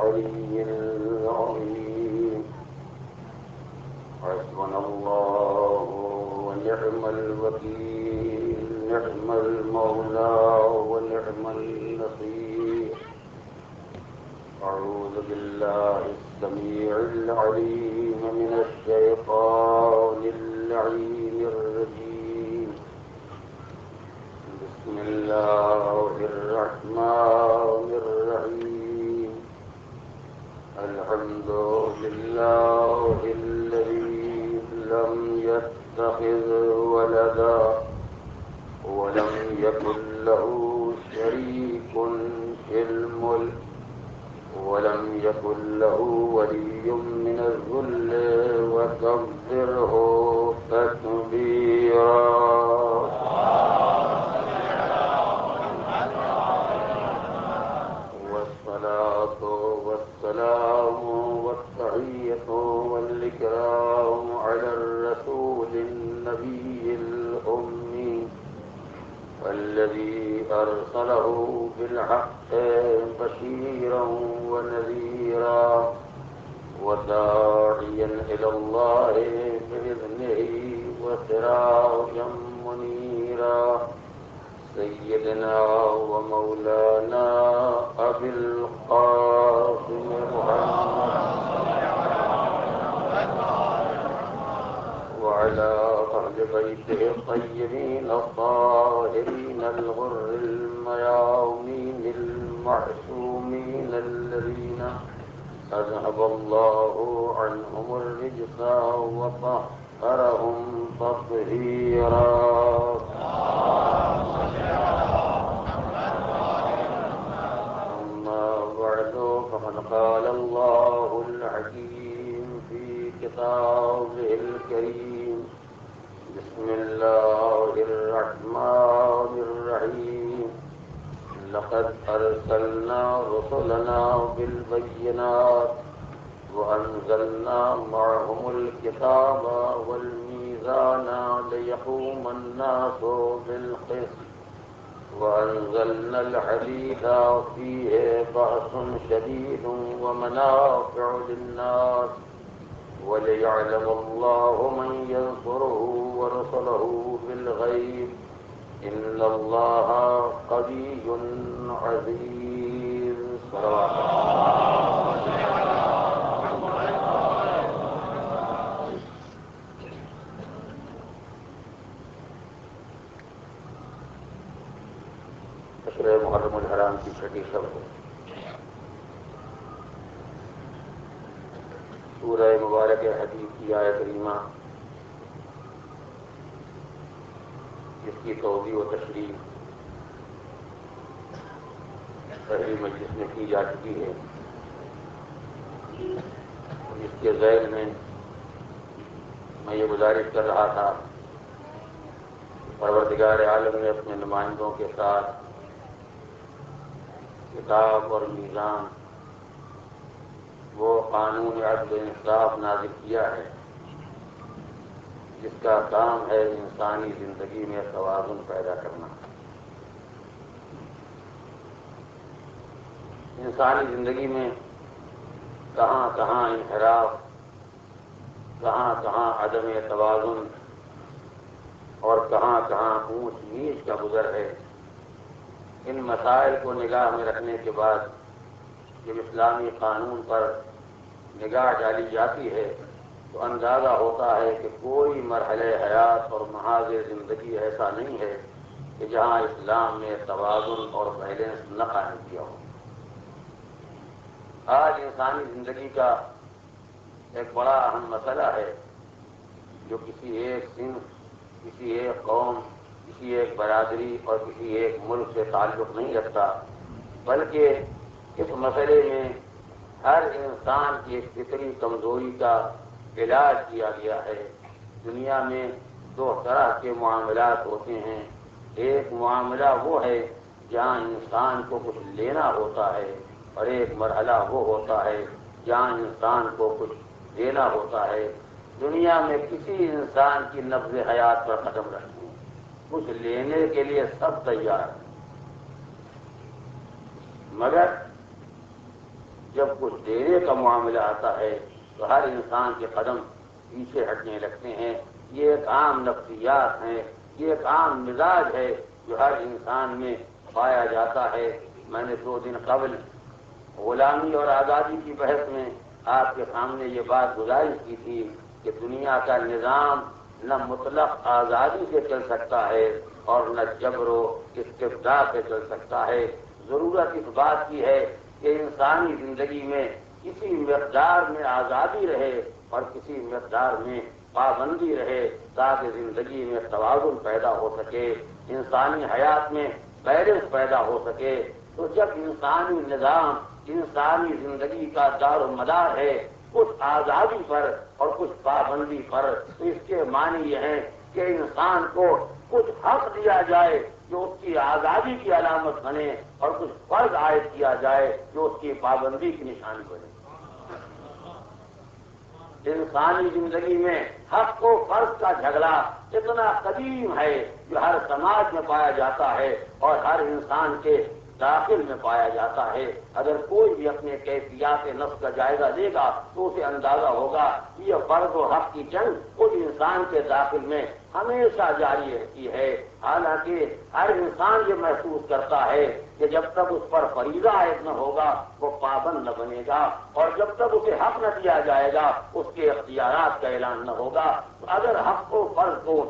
العلي العظيم حسبنا الله ونعم الوكيل نعم المولى ونعم النصير أعوذ بالله السميع العليم من الشيطان اللعين الرجيم بسم الله الرحمن الرحيم الحمد لله الذي لم يتخذ ولدا ولم يكن له شريك في الملك ولم يكن له ولي من الذل وكبره تكبيرا والصلاة والسلام والتحية والإكرام على الرسول النبي الأمي الذي أرسله بالحق بشيرا ونذيرا وداعيا إلى الله بإذنه وسراجا منيرا سيدنا ومولانا أبي القاسم محمد وعلى أهل بيته الطيبين الطاهرين الغر الميامين المعصومين الذين أذهب الله عنهم الرجس وطهرهم تطهيرا أما بعد فقد قال الله الحكيم في كتابه الكريم بسم الله الرحمن الرحيم لقد أرسلنا رسلنا بالبينات وأنزلنا معهم الكتاب والميزان ليقوم الناس بالقسط وأنزلنا الحديد فيه بأس شديد ومنافع للناس وليعلم الله من ينصره ورسله بالغيب إن الله قوي عزيز اشرے محرم الحرام کی چھٹی شب سورہ مبارک حدیث کی آیت کریمہ جس کی توضیح و تشریح پہلی مجلس میں کی جا چکی ہے جس کے ذیل میں میں یہ گزارش کر رہا تھا پروردگار عالم نے اپنے نمائندوں کے ساتھ کتاب اور میزان وہ قانون عدل و انصاف نازل کیا ہے جس کا کام ہے انسانی زندگی میں توازن پیدا کرنا. انسانی زندگی میں کہاں کہاں انحراف، کہاں کہاں عدم توازن اور کہاں کہاں اونچ نیچ کا گزر ہے. ان مسائل کو نگاہ میں رکھنے کے بعد جب اسلامی قانون پر نگاہ ڈالی جاتی ہے تو اندازہ ہوتا ہے کہ کوئی مرحلہ حیات اور محاذ زندگی ایسا نہیں ہے کہ جہاں اسلام نے توازن اور بیلنس نہ قائم کیا ہو. آج انسانی زندگی کا ایک بڑا اہم مسئلہ ہے جو کسی ایک صنف، کسی ایک قوم، کسی ایک برادری اور کسی ایک ملک سے تعلق نہیں رکھتا، بلکہ اس مسئلے میں ہر انسان کی ایک فطری کمزوری کا علاج کیا گیا ہے. دنیا میں دو طرح کے معاملات ہوتے ہیں. ایک معاملہ وہ ہے جہاں انسان کو کچھ لینا ہوتا ہے اور ایک مرحلہ وہ ہوتا ہے جہاں انسان کو کچھ دینا ہوتا ہے. دنیا میں کسی انسان کی نبض حیات پر قدم رکھتے ہیں، کچھ لینے کے لیے سب تیار ہیں، مگر جب کچھ دینے کا معاملہ آتا ہے تو ہر انسان کے قدم پیچھے ہٹنے لگتے ہیں. یہ ایک عام نفسیات ہے، یہ ایک عام مزاج ہے جو ہر انسان میں پایا جاتا ہے. میں نے 2 دن قبل غلامی اور آزادی کی بحث میں آپ کے سامنے یہ بات گزارش کی تھی کہ دنیا کا نظام نہ مطلق آزادی سے چل سکتا ہے اور نہ جبر و استبداد سے چل سکتا ہے. ضرورت اس بات کی ہے کہ انسانی زندگی میں کسی مقدار میں آزادی رہے اور کسی مقدار میں پابندی رہے تاکہ زندگی میں توازن پیدا ہو سکے، انسانی حیات میں بیلنس پیدا ہو سکے. تو جب انسانی نظام انسانی زندگی کا دار و مدار ہے کچھ آزادی پر اور کچھ پابندی پر، تو اس کے معنی یہ ہے کہ انسان کو کچھ حق دیا جائے جو اس کی آزادی کی علامت بنے اور کچھ فرض عائد کیا جائے جو اس کی پابندی کی نشانی بنے. انسانی زندگی میں حق و فرض کا جھگڑا اتنا قدیم ہے جو ہر سماج میں پایا جاتا ہے اور ہر انسان کے داخل میں پایا جاتا ہے. اگر کوئی بھی اپنے کیفیات نفس کا جائزہ لے گا تو اسے اندازہ ہوگا کہ یہ فرض و حق کی جنگ اس انسان کے داخل میں ہمیشہ جاری رہتی ہے. حالانکہ ہر انسان یہ محسوس کرتا ہے کہ جب تک اس پر فریضہ عائد نہ ہوگا وہ پابند نہ بنے گا، اور جب تک اسے حق نہ دیا جائے گا اس کے اختیارات کا اعلان نہ ہوگا. اگر حق و فرض کو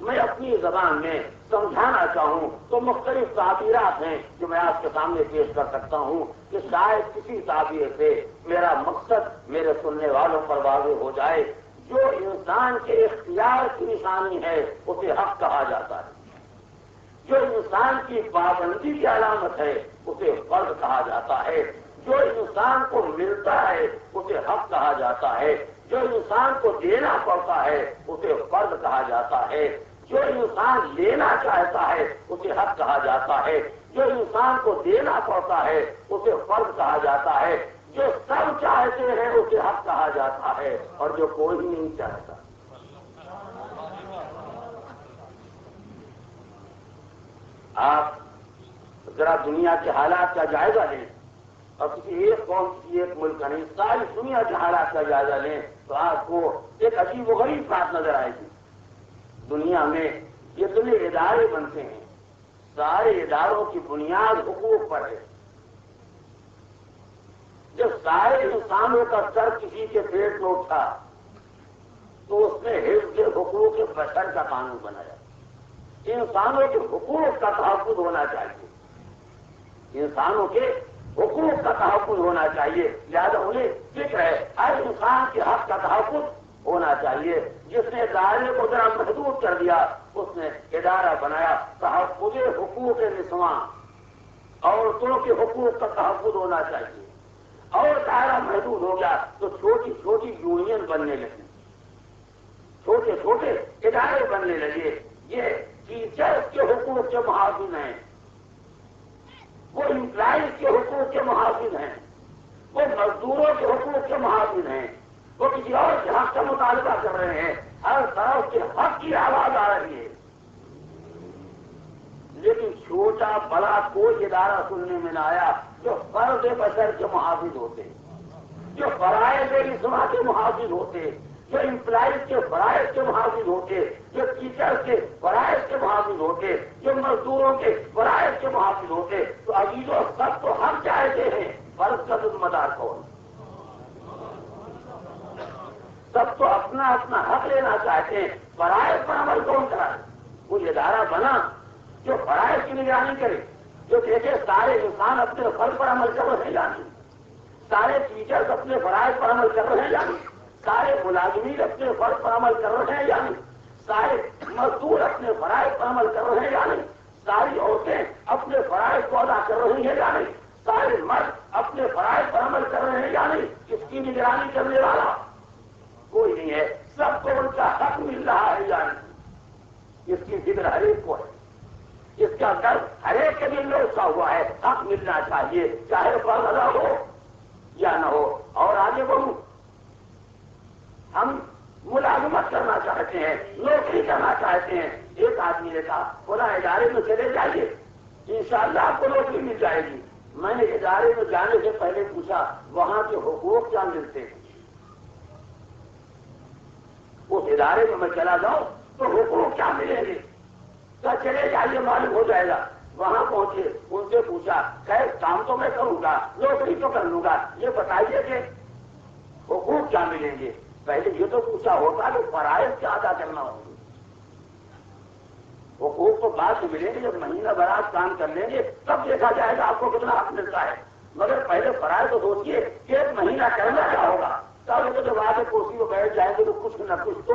میں اپنی زبان میں سمجھانا چاہوں تو مختلف تعبیرات ہیں جو میں آپ کے سامنے پیش کر سکتا ہوں کہ شاید کسی تعبیر سے میرا مقصد میرے سننے والوں پر واضح ہو جائے. جو انسان کے اختیار کی نشانی ہے اسے حق کہا جاتا ہے، جو انسان کی پابندی کی علامت ہے اسے فرض کہا جاتا ہے، جو انسان کو ملتا ہے اسے حق کہا جاتا ہے، جو انسان کو دینا پڑتا ہے اسے فرض کہا جاتا ہے، جو انسان لینا چاہتا ہے اسے حق کہا جاتا ہے، جو انسان کو دینا پڑتا ہے اسے فرض کہا جاتا ہے، جو سب چاہتے ہیں اسے حق کہا جاتا ہے، اور جو کوئی نہیں چاہتا. آپ ذرا دنیا کے حالات کا جائزہ لیں اور کسی ایک قوم کسی ایک ملک کا نہیں ساری دنیا کے حالات کا جائزہ لیں تو آپ کو ایک عجیب و غریب بات نظر آئے گی. دنیا میں جتنے ادارے بنتے ہیں سارے اداروں کی بنیاد حقوق پر ہے. جب سارے انسانوں کا سر کسی کے پیٹ میں اٹھا تو اس نے حفظ حقوق بشر کا قانون بنایا. انسانوں کے حقوق کا تحفظ ہونا چاہیے، انسانوں کے حقوق کا تحفظ ہونا چاہیے، لہٰذا انہیں فکر ہے ہر انسان کے حق کا تحفظ ہونا چاہیے. جس نے دائرے کو ذرا محدود کر دیا اس نے ادارہ بنایا تحفظ حقوق نسواں، عورتوں کے حقوق کا تحفظ ہونا چاہیے. اور دائرہ محدود ہو گیا تو چھوٹی چھوٹی یونین بننے لگی، چھوٹے چھوٹے ادارے بننے لگے. یہ ٹیچرس کے حقوق کے محافظ ہیں، وہ امپلائیز کے حقوق کے محافظ ہیں، وہ مزدوروں کے حقوق کے محافظ ہیں، وہ کسی اور کے حق کا مطالبہ کر رہے ہیں. ہر طرف کے حق کی آواز آ رہی ہے، لیکن چھوٹا بڑا کوئی ادارہ سننے میں نہ آیا جو فرض بشر کے محافظ ہوتے، جو فرائض اجتماع کے محافظ ہوتے، جو امپلائیز کے فرائض کے محافظ ہوتے، جو ٹیچر کے فرائض کے محافظ ہوتے، جو مزدوروں کے فرائض کے محافظ ہوتے. تو عزیزوں سب تو حق چاہتے ہیں، فرض کا ذمہ دار کون؟ سب تو اپنا اپنا حق لینا چاہتے ہیں، فرائض پر عمل کون کرائے؟ کوئی ادارہ بنا جو فرائض کی نگرانی کرے، جو دیکھے سارے انسان اپنے فرض پر عمل کر رہے ہیں یا نہیں، سارے ٹیچرز اپنے فرائض پر عمل کر رہے ہیں یا نہیں، سارے ملازمین اپنے فرض پر عمل کر رہے ہیں یا نہیں، سارے مزدور اپنے فرائض پر عمل کر رہے ہیں یا نہیں، ساری عورتیں اپنے فرائض کو ادا کر رہی ہیں یا نہیں، سارے مرد اپنے فرائض پر عمل کر رہے ہیں یا نہیں. اس کی نگرانی کرنے والا کوئی نہیں ہے. سب کو ان کا حق مل رہا ہے یا نہیں، اس کی فکر ہر ایک کو ہے، اس کا درد ہر ایک کے دل میں اٹھا ہوا ہے. حق ملنا چاہیے چاہے فرض ادا ہو یا نہ ہو. اور آگے بڑھوں، ہم ملازمت کرنا چاہتے ہیں، نوکری کرنا چاہتے ہیں. ایک آدمی نے کہا فلاں ادارے میں چلے جائیے انشاءاللہ آپ کو نوکری مل جائے گی. میں نے ادارے میں جانے سے پہلے پوچھا وہاں کے حقوق کیا ملتے ہیں. اس ادارے میں چلا جاؤں تو حقوق کیا ملیں گے؟ کیا چلے جائیے معلوم ہو جائے گا. وہاں پہنچے, ان سے پوچھا خیر کام تو میں کروں گا, نوکری تو کر لوں گا, یہ بتائیے کہ حقوق کیا ملیں گے. پہلے یہ تو پوچھا ہوتا کہ فرائض کیا ادا کرنا ہوگا. حقوق تو بعد میں ملیں گے, جب مہینہ برات کام کر لیں گے تب دیکھا جائے گا آپ کو کتنا حق ملتا ہے. مگر پہلے فرائض تو سوچیے کہ ایک مہینہ کرنا کیا ہوگا. تب جب آگے کرسی کو بیٹھ جائیں گے تو کچھ نہ کچھ تو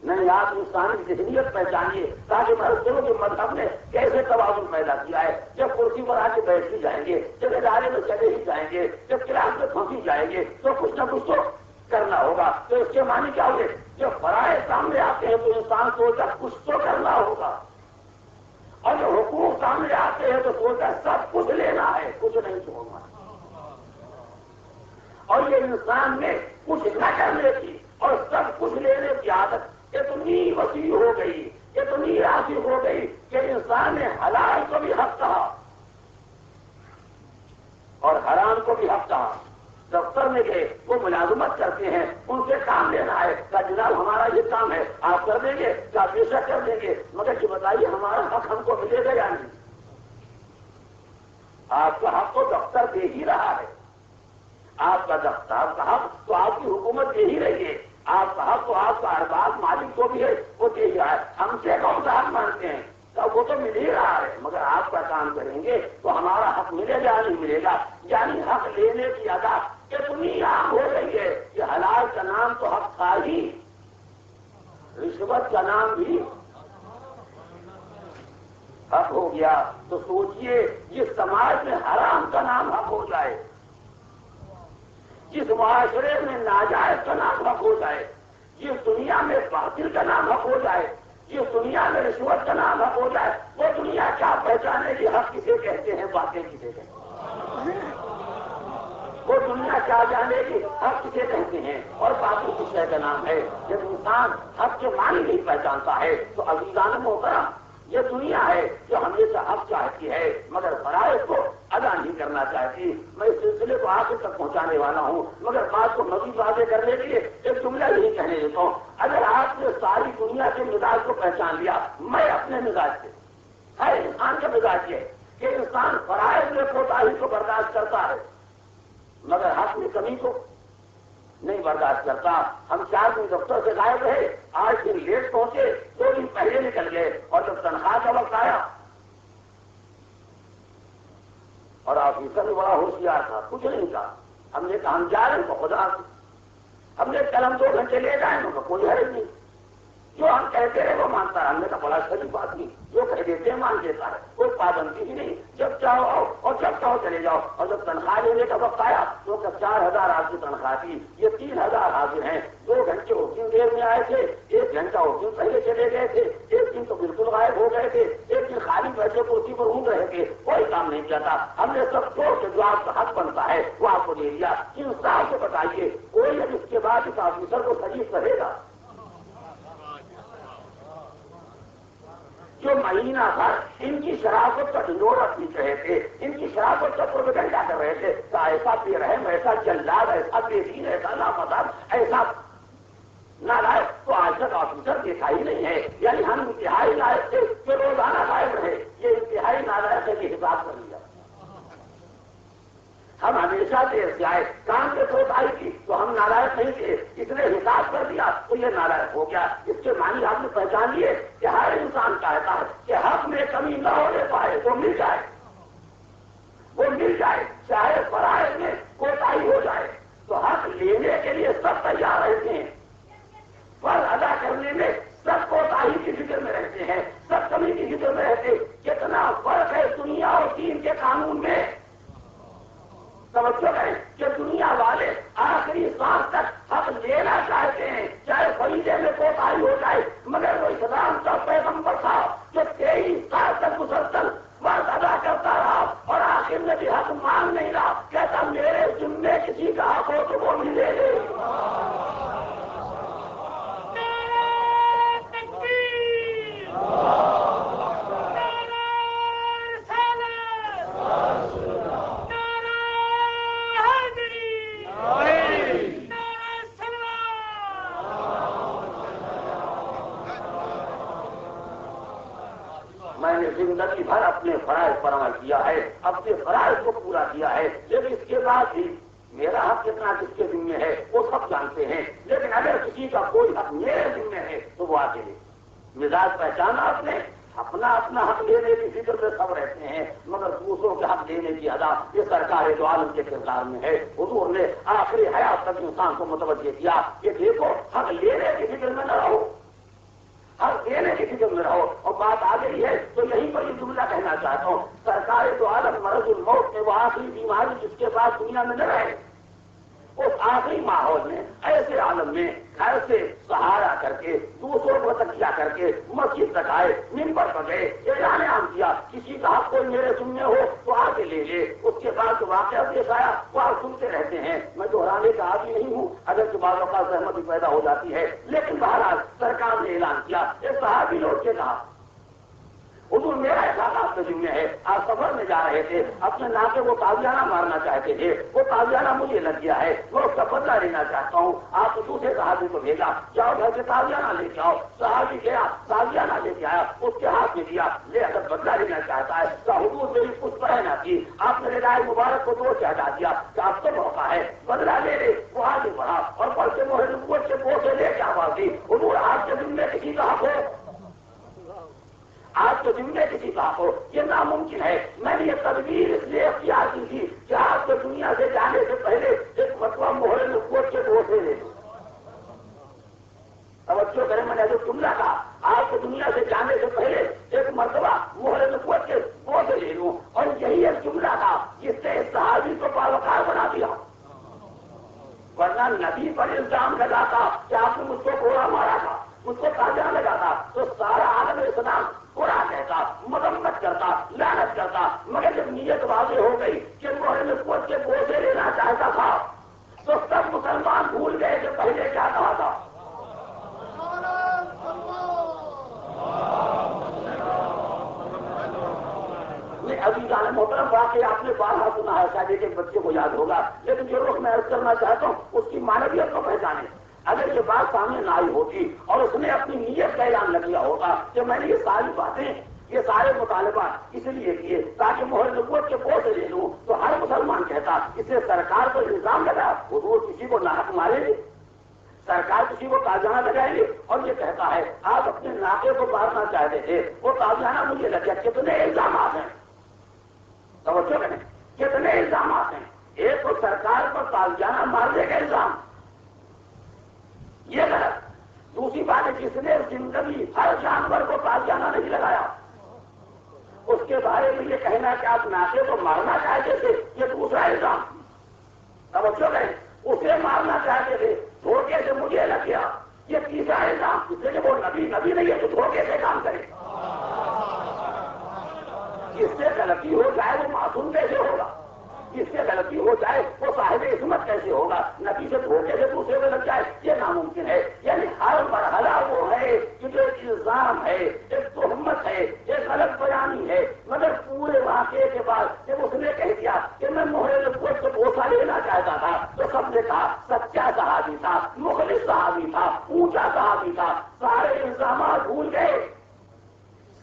نہیں. آپ انسانی ذہنیت پہچانیے تاکہ مذہبوں کے مذہب نے کیسے توازن پیدا کیا ہے. جب کرسی پر آ کے بیٹھ ہی جائیں گے, جب ادارے میں چلے ہی جائیں گے, جب کلاس میں پھنسی جائیں گے تو کچھ نہ کچھ تو کرنا ہوگا. تو اس کے معنی کیا ہوئے, جب فرائض سامنے آتے ہیں تو انسان سوچتا کچھ تو کرنا ہوگا, اور جو حقوق سامنے آتے ہیں تو سوچتا سب کچھ لینا ہے, کچھ نہیں چھوڑنا. اور یہ انسان میں کچھ نہ کرنے کی اور سب کچھ لینے کی عادت اتنی وسیع ہو گئی, اتنی راسخ ہو گئی کہ انسان نے حلال کو بھی حق کہا اور حرام کو بھی حق کہا. دفتر میں گئے, وہ ملازمت کرتے ہیں, ان سے کام لینا ہے, کہا جناب ہمارا یہ کام ہے آپ کر دیں گے, کیا بے شک کر دیں گے, مگر یہ بتائیے ہمارا حق ہم کو ملے گا یا نہیں. آپ کا حق تو دفتر دے ہی رہا ہے, آپ کا دفتر کا حق تو آپ کی حکومت دے ہی رہی ہے, آپ کا حق تو آپ کا ارباب مالک جو بھی ہے وہ دے ہی رہا ہے. ہم سے کون سا حق مانتے ہیں, وہ تو مل ہی رہا ہے, مگر آپ کا کام کریں گے تو ہمارا حق ملے گا نہیں ملے گا. یعنی حق لینے کی ادا اتنی عام ہو گئی ہے کہ حلال کا نام تو حق تھا ہی, رشوت کا نام بھی حق ہو گیا. تو سوچئے جس سماج میں حرام کا نام حق ہو جائے, جس معاشرے میں ناجائز کا نام حق ہو جائے, جس دنیا میں باطل کا نام حق ہو جائے, جس دنیا میں رشوت کا نام حق ہو جائے, وہ دنیا کیا پہچانے کی حق کسے کہتے ہیں, باطل کسے کہتے ہیں. وہ دنیا کیا جانے کی حق کسے کہتے ہیں اور باطل کس شے کا نام ہے. جب انسان حق کے معنی نہیں پہچانتا ہے تو عزیزان محترم یہ دنیا ہے جو ہمیشہ حق چاہتی ہے مگر فرائض کو ادا نہیں کرنا چاہتی. میں اس سلسلے کو آخر تک پہنچانے والا ہوں, مگر بات کو مزید واضح کرنے کے لیے ایک جملہ یہی کہنے دیتا ہوں. اگر آپ نے ساری دنیا کے مزاج کو پہچان لیا, میں اپنے مزاج سے, ہر انسان کا مزاج یہ کہ انسان فرائض میں کوتاہی کو برداشت کرتا ہے مگر حق میں کمی کو نہیں برداشت کرتا. ہم 4 دن دفتر سے غائب رہے, 8 دن لیٹ پہنچے, 2 دن پہلے نکل گئے, اور جب تنخواہ کا وقت آیا اور آفیسر بھی بڑا ہوشیار تھا, کچھ نہیں کہا. ہم نے کہا ہم جا رہے ہیں تو خدا, ہم نے کل ہم 2 گھنٹے لے جائیں گے, کوئی حرج نہیں, جو ہم کہتے ہیں وہ مانتا ہے. ہم نے کہا بڑا شریف بات نہیں, جو کہہ دیتے ہیں مان دیتا ہے, کوئی پابندی ہی نہیں, جب چاہو آؤ اور جب چاہو چلے جاؤ. اور جب تنخواہ لینے کا وقت آیا تو 4,000 آپ کی تنخواہ تھی, یہ 3,000 حاضر ہیں. 2 گھنٹے اس دیر میں آئے تھے, 1 گھنٹہ اس دن پہلے چلے گئے تھے, 1 دن تو بالکل غائب ہو گئے تھے, 1 دن خالی بیٹھے کرسی پر اونگ رہے تھے, کوئی کام نہیں کیا تھا. ہم نے سب سوچ کے جو آپ کا حق بنتا ہے وہ آپ کو دے دیا. انصاف سے بتائیے کوئی اب اس کے بعد اس آفیسر کو شریف کرے گا جو مہینہ بھر ان کی شرافت کا ڈنڈورا پیچ رہے تھے, ان کی شرافت کا پروپیگنڈا کر رہے تھے, کہ ایسا بے رحم, ایسا جلاد, ایسا بے دین, ایسا نامدار, ایسا نالائق تو آج تک آفیسر دیکھا ہی نہیں ہے. یعنی ہم انتہائی لائق تھے کہ روزانہ غائب رہے, یہ انتہائی نالائق ہے کہ حساب کر لیا. ہم ہمیشہ دیر سے آئے, کام کے کوتاہی کی تو ہم نالائق نہیں تھے, اس نے حساب کر دیا تو یہ نالائق ہو گیا. اس کے معنی آپ نے پہچان لیے کہ ہر انسان چاہتا ہے کہ حق میں کمی نہ ہونے پائے تو مل جائے, وہ مل جائے, چاہے فرائض میں کوتاہی ہو جائے. تو حق لینے کے لیے سب تیار رہتے ہیں, فرض ادا کرنے میں سب کوتاہی کی فکر میں رہتے ہیں, سب کمی کی فکر میں رہتے. کتنا فرق ہے دنیا اور دین کے قانون میں. توجہ ہے کہ دنیا والے آخری سانس تک حق لینا چاہتے ہیں, چاہے فریضے میں کوتاہی ہو جائے, مگر وہ اسلام کا پیغمبر تھا جو 23 سال تک مسلسل فرض ادا کرتا رہا اور آخر میں بھی حق مانگ نہیں رہا. کہتا میرے ذمے کسی کا حق ہو تو وہ ملے گے. میں نے زندگی بھر اپنے فرائض پر عمل کیا ہے، اپنے فرائض کو پورا کیا ہے، لیکن اس کے بعد بھی میرا حق کتنا کس کے ذمہ ہے وہ سب جانتے ہیں، لیکن اگر کسی کا کوئی حق میرے ذمہ ہے تو وہ آگے لے۔ مزاج پہچانا آپ نے، اپنا حق لینے کی فکر سے سب رہتے ہیں، مگر دوسروں کے حق لینے کی ادا یہ سرکار دو عالم کے کردار میں ہے۔ حضور نے آخری حیات تک انسان کو متوجہ کیا کہ دیکھو حق لینے کی فکر میں نہ رہو، حق دینے کی فکر میں رہو۔ اور بات آ گئی ہے تو یہیں پر یہ جملہ کہنا چاہتا ہوں، سرکار دو عالم مرض الموت میں وہ آخری بیماری جس کے بعد دنیا میں نہ رہے، اس آخری ماحول میں ایسے عالم میں گھر سے سہارا کر کے دوسروں کو تکیہ کر کے مسجد تک آئے، منبر پر گئے، اعلان عام کیا کسی کا حق کوئی میرے ذمہ ہو تو آگے لے لے۔ اس کے بعد جو واقعہ پیش آیا وہ آپ سنتے رہتے ہیں، میں دہرانے کا عادی نہیں ہوں، اگر کہ بعض اوقات زحمت بھی پیدا ہو جاتی ہے، لیکن بہرحال سرکار نے اعلان کیا، ایک صحابی لوٹ کے کہا حضور میرا احساس آپ کے ذمہ ہے، آپ سفر میں جا رہے تھے، اپنے ناکے کو تازیانہ مارنا چاہتے تھے، وہ تازیانہ مجھے لگ گیا ہے، میں اس کا بدلہ لینا چاہتا ہوں، آپ دوسرے صحابی کو بھیجا، جاؤ گھر سے تازیانہ لے کے آؤ۔ صحابی گیا تازیانہ لے کے آیا، اس کے ہاتھ میں دیا، لے اگر بدلہ لینا چاہتا ہے تو حضور میری کچھ پڑھ نہ کی، آپ نے رائے مبارک کو دو سے ہٹا دیا کہ آپ کو موقع ہے بدلہ لے لے۔ وہ آگے بڑھا اور بڑھ کے مہر نبوت سے بوسے لے کے آواز دی حضور آپ کے ذمہ کسی کا حق ہے، آپ کے ذمہ کسی کا ہو، یہ ناممکن ہے۔ میں نے یہ تدبیر اس لیے اختیار کی تھی کہ آپ کو دنیا سے جانے سے پہلے ایک مرتبہ مہر نبوت کے بوسے لے لوں۔ توجہ کریں، میں نے جو جملہ کہا آپ کو دنیا سے جانے سے پہلے ایک مرتبہ مہر نبوت کے بوسے لے لوں، اور یہی ایک جملہ تھا جس نے اس صحابی کو باوقار بنا دیا، ورنہ نبی پر الزام لگاتا کہ آپ نے مجھ کو گوڑا مارا تھا، مجھ کو تازہ لگاتا تو سارا عالم اسلام برا کہتا، مذمت کرتا، لعنت کرتا، مگر جب نیت واضح ہو گئی کہ مہر نبوت کے بوسے لینا چاہتا تھا تو سب مسلمان بھول گئے کہ پہلے کیا کہا تھا۔ ابھی جانے محترم واقعی آپ نے بارہا سنا ہے، شاید ایک بچے کو یاد ہوگا، لیکن جو رخ میں عرض کرنا چاہتا ہوں اس کی معنویت کو پہچانے۔ اگر یہ بات سامنے نہ آئی ہوتی اور اس نے اپنی نیت کا اعلان لگ لیا ہوگا کہ میں نے یہ ساری باتیں، یہ سارے مطالبات اس لیے کیے تاکہ مہر نبوت کے بوسے لے لوں، تو ہر مسلمان کہتا اس سے سرکار کو الزام لگا حضور کسی کو ناحق مارے گی، سرکار کسی کو تازیانہ لگائے گی، اور یہ کہتا ہے آپ اپنے ناکے کو مارنا چاہتے تھے، وہ تازیانہ مجھے لگ گیا۔ کتنے الزامات ہیں، توجہ کریں، کتنے الزامات ہیں۔ ایک تو سرکار پر تازیانہ مارنے کا الزام، یہ غلط۔ دوسری بات ہے جس نے زندگی ہر جانور کو تازیانہ نہیں لگایا، اس کے بارے میں یہ کہنا کہ آپ ناکے کو مارنا چاہتے تھے، یہ دوسرا الزام۔ توجہ کریں، اسے مارنا چاہتے تھے، دھوکے سے مجھے لگ گیا، یہ تیسرا الزام۔ اس لیے وہ نبی نہیں ہے تو دھوکے سے کام کرے، جس سے غلطی ہو جائے وہ معصوم کیسے ہوگا، جس سے غلطی ہو جائے وہ صاحب عصمت کیسے ہوگا، نبی سے دھوکے سے دوسرے کو لگ جائے، یہ ناممکن ہے۔ یعنی ہر مرحلہ وہ ہے کہ جو ایک الزام ہے، ایک تہمت ہے، ایک غلط بیانی ہے، مگر پورے واقعے کے بعد جب اس نے کہہ دیا کہ میں مہر نبوت کو بوسہ لینا چاہتا تھا تو سب نے کہا سچا صحابی تھا، مخلص صحابی تھا، اونچا صحابی تھا، سارے الزامات بھول گئے،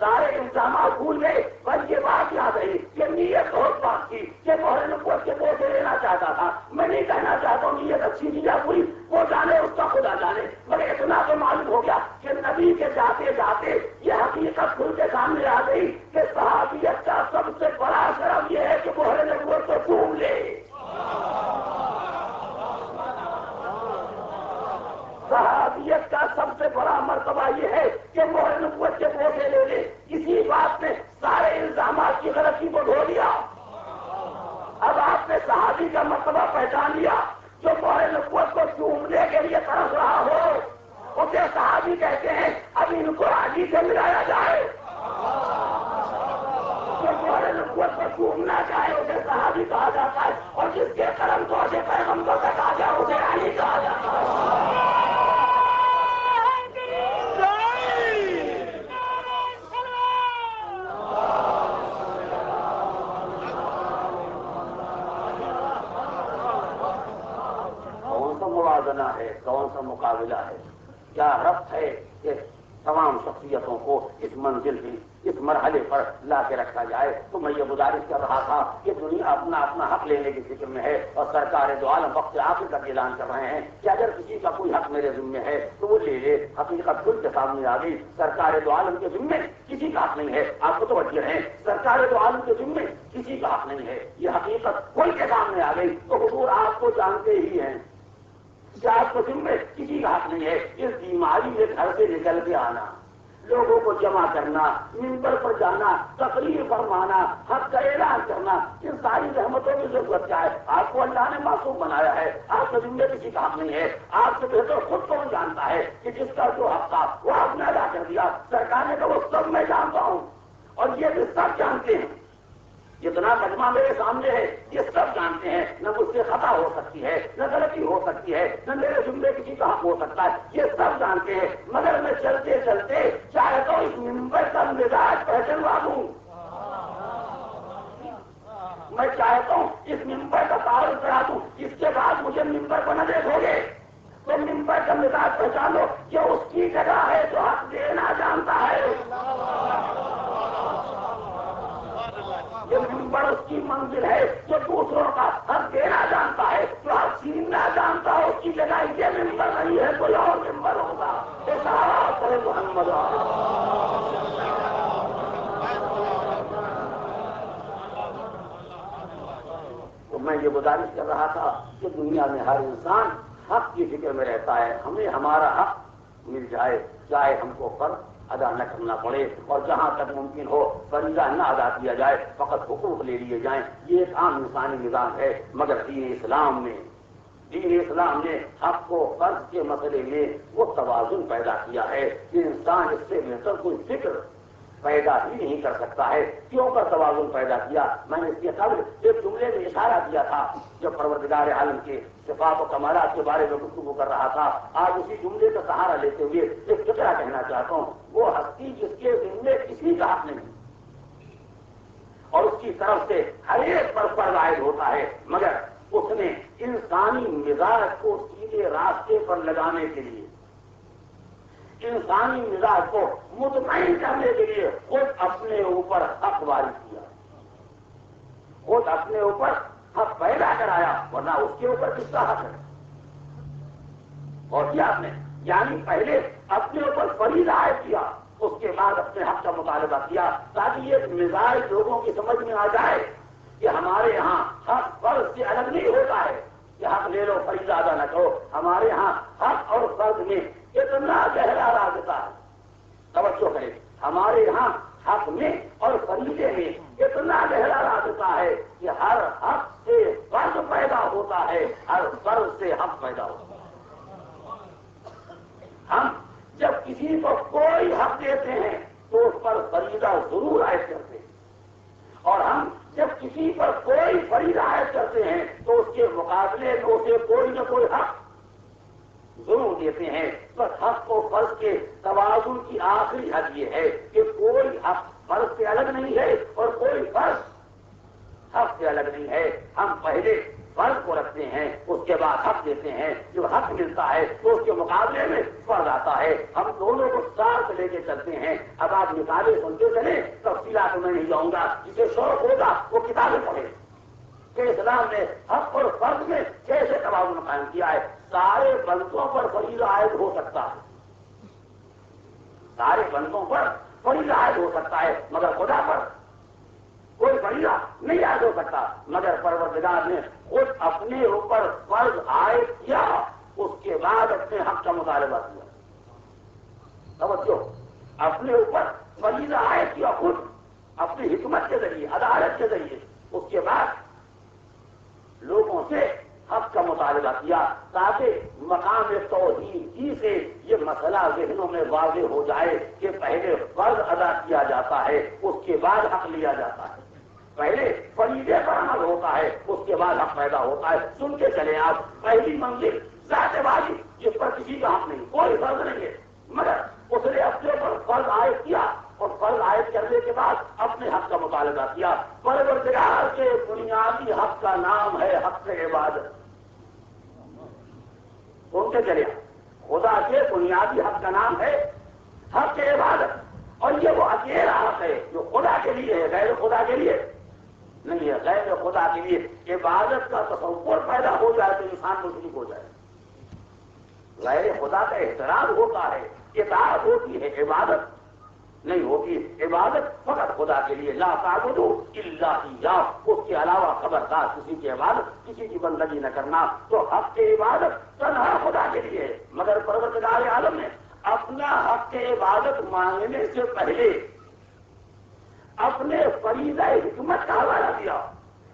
سارے الزامات بھول گئے، بس یہ بات یاد رہی کہ نیت بہت بات تھی کہ مہر نبوت کے بوسے لینا چاہتا تھا۔ میں نہیں کہنا چاہتا ہوں نیت اچھی تھی یا بری، وہ جانے اس کا خدا جانے، مگر اتنا تو معلوم ہو گیا کہ نبی کے جاتے جاتے یہ حقیقت کھل کے سامنے آ گئی کہ صحابیت کا سب سے بڑا شرف یہ ہے کہ مہر نبوت کو چوم لے۔ صحابیت کا سب سے بڑا مرتبہ یہ ہے کہ مہر نبوت کے بوسے لے لے۔ اسی بات نے سارے الزامات کی غلطی کو دھو دیا۔ اب آپ نے صحابی کا مرتبہ پہچان لیا، جو مہر نبوت کو چومنے کے لیے ترس رہا ہو اسے صحابی کہتے ہیں۔ اب ان کو علی سے ملایا جائے، جو مہر نبوت کو چومنا چاہے اسے صحابی کہا جاتا ہے، اور جس کے قلم کو سے پیغمبر تک آ جائے اسے علی کہا جاتا ہے۔ موازنہ ہے، کون سا مقابلہ ہے، کیا ربط ہے کہ تمام شخص شخصیتوں کو اس منزل میں اس مرحلے پر لا کے رکھا جائے. تو میں یہ گزارش کر رہا تھا کہ دنیا اپنا اپنا حق لینے کی فکر میں ہے اور سرکار دو عالم وقت آخر کا اعلان کر رہے ہیں کہ اگر کسی کا کوئی حق میرے ذمے ہے تو وہ لے لے. حقیقت کھل کے سامنے آ گئی. سرکار دو عالم کے ذمے کسی کا حق نہیں ہے. آپ کو توجہ ہے, سرکار دو عالم کے ذمے کسی کا حق نہیں ہے. یہ حقیقت کھل کے سامنے آ گئی. تو حضور آپ کو جانتے ہی ہیں کہ آپ کو ذمے کسی کا حق نہیں ہے. اس بیماری میں گھر سے نکل کے آنا, لوگوں کو جمع کرنا, منبر پر جانا, تقریر فرمانا, حق کا اعلان کرنا, ان ساری رحمتوں کی ضرورت کیا ہے؟ آپ کو اللہ نے معصوم بنایا ہے. آپ کے ذمہ کسی کا حق نہیں ہے. آپ سے بہتر خود کون جانتا ہے کہ جس کا جو حق تھا وہ آپ نے ادا کر دیا. سرکار نے کہا وہ سب میں جانتا ہوں اور یہ بھی سب جانتے ہیں. جتنا مجمع میرے سامنے ہے یہ سب جانتے ہیں. نہ مجھ سے خطا ہو سکتی ہے, نہ غلطی ہو سکتی ہے, نہ میرے جملے کسی کا حق ہو سکتا ہے. یہ سب جانتے ہیں. مگر میں چلتے چلتے چاہے تو اس ممبر کا مزاج پہچانوا دوں, میں چاہتا ہوں اس ممبر کا تعارف کرا دوں. اس کے بعد مجھے ممبر پر نہ دیکھو گے تو ممبر کا مزاج پہچانو کہ اس کی جگہ ہے جو حق دینا جانتا ہے. یہ ممبر اس کی منزل ہے جو دوسروں کا حق دینا جانتا ہے, جو حق چھیننا جانتا ہے. اس کی جگہ یہ ممبر نہیں ہے, کوئی اور ممبر ہوگا. محمد تو میں یہ گزارش کر رہا تھا کہ دنیا میں ہر انسان حق کی فکر میں رہتا ہے. ہمیں ہمارا حق مل جائے, چاہے ہم کو فرض ادا نہ کرنا پڑے, اور جہاں تک ممکن ہو فریضہ نہ ادا کیا جائے, فقط حقوق لے لیے جائیں. یہ ایک عام انسانی نظام ہے. مگر دین اسلام نے حق کو فرض کے مسئلے میں وہ توازن پیدا کیا ہے کہ انسان اس سے بہتر کوئی فکر پیدا ہی نہیں کر سکتا ہے. کیوں کا توازن پیدا کیا؟ میں نے اس کے قبل ایک جملے میں اشارہ کیا تھا جب پروردگار عالم کے صفات و کمالات کے بارے میں گفتگو کر رہا تھا. آج اسی جملے کا سہارا لیتے ہوئے ایک فکرہ کہنا چاہتا ہوں. وہ ہستی جس کے ذمے کسی کا حق نہیں اور اس کی طرف سے ہر ایک پر فرض عائد ہوتا ہے, مگر اس نے انسانی مزاج کو سیدھے راستے پر لگانے کے لیے, انسانی مزاج کو مطمئن کرنے کے لیے خود اپنے اوپر حق وارد کیا, خود اپنے اوپر حق پیدا کرایا. ورنہ اس کے اوپر کس کا حق ہے؟ اور کیا آپ نے یعنی پہلے اپنے اوپر فریضہ عائد کیا, اس کے بعد اپنے حق کا مطالبہ کیا, تاکہ یہ مزاج لوگوں کی سمجھ میں آ جائے کہ ہمارے یہاں حق فرض سے الگ نہیں ہوتا ہے کہ حق لے لو فریضہ ادا نہ کرو. ہمارے یہاں حق اور فرض میں اتنا گہرا رابطہ ہے. توجہ کریں, ہمارے یہاں حق میں اور فریضے میں اتنا گہرا رابطہ ہے کہ ہر حق سے فرض پیدا ہوتا ہے, ہر فرض سے حق پیدا ہوتا ہے. ہم جب کسی کو کوئی حق دیتے ہیں تو اس پر فریضہ ضرور عائد کرتے ہیں, اور ہم جب کسی پر کوئی فریضہ عائد کرتے ہیں تو اس کے مقابلے میں اسے کوئی نہ کوئی حق ضرور دیتے ہیں. بس حق و فرض کے توازن کی آخری حد یہ ہے کہ کوئی حق فرض سے الگ نہیں ہے اور کوئی فرض حق سے الگ نہیں ہے. ہم پہلے فرض کو رکھتے ہیں, اس کے بعد حق دیتے ہیں. جو حق ملتا ہے تو اس کے مقابلے میں فرض آتا ہے. ہم دونوں کو ساتھ لے کے چلتے ہیں. اب آپ مثالیں سنتے چلیں, تفصیلات میں نہیں جاؤں گا. جسے شوق ہوگا وہ کتابیں پڑھے کہ اسلام نے حق اور فرض میں کیسے توازن قائم کیا ہے. سارے بندوں پر فریضہ عائد ہو سکتا ہے, سارے بندوں پر فریضہ عائد ہو سکتا ہے, مگر خدا پر کوئی فریضہ نہیں عائد ہو سکتا. مگر پروردگار نے خود اپنے اوپر فرض عائد کیا, اس کے بعد اپنے حق کا مطالبہ کیا. توجہ, اپنے اوپر فریضہ عائد کیا خود اپنی حکمت کے ذریعے, عدالت کے ذریعے. اس کے بعد لوگوں سے حق کا مطالبہ کیا تاکہ مقام توحید ہی سے یہ مسئلہ ذہنوں میں واضح ہو جائے کہ پہلے فرض ادا کیا جاتا ہے, اس کے بعد حق لیا جاتا ہے. پہلے فریضے پر عمل ہوتا ہے, اس کے بعد حق پیدا ہوتا ہے. سن کے چلیں آپ, پہلی منزل ذات والی جس پر کسی کا حق نہیں, کوئی فرض نہیں ہے, مگر اس نے اپنے پر فرض عائد کیا اور فرض عائد کرنے کے بعد اپنے حق کا مطالبہ کیا. پروردگار کے بنیادی حق کا نام ہے حق عبادت. ان کے چلے, خدا کے بنیادی حق کا نام ہے حق عبادت. خدا کے لیے عبادت کا تصور پیدا ہو جائے تو انسان مشرک ہو جائے. غیر خدا کا احترام ہوتا ہے، اطاعت ہوتی ہے، عبادت نہیں ہوتی. عبادت فقط خدا کے لیے، لا تعبدوا الا اياه، اس کے علاوہ خبردار کسی کی عبادت، کسی کی بندگی نہ کرنا. تو حق کی عبادت تنہا خدا کے لیے ہے. مگر پروردگار عالم نے اپنا حق کی عبادت مانگنے سے پہلے اپنے فریضہ حکمت کا حوالہ دیا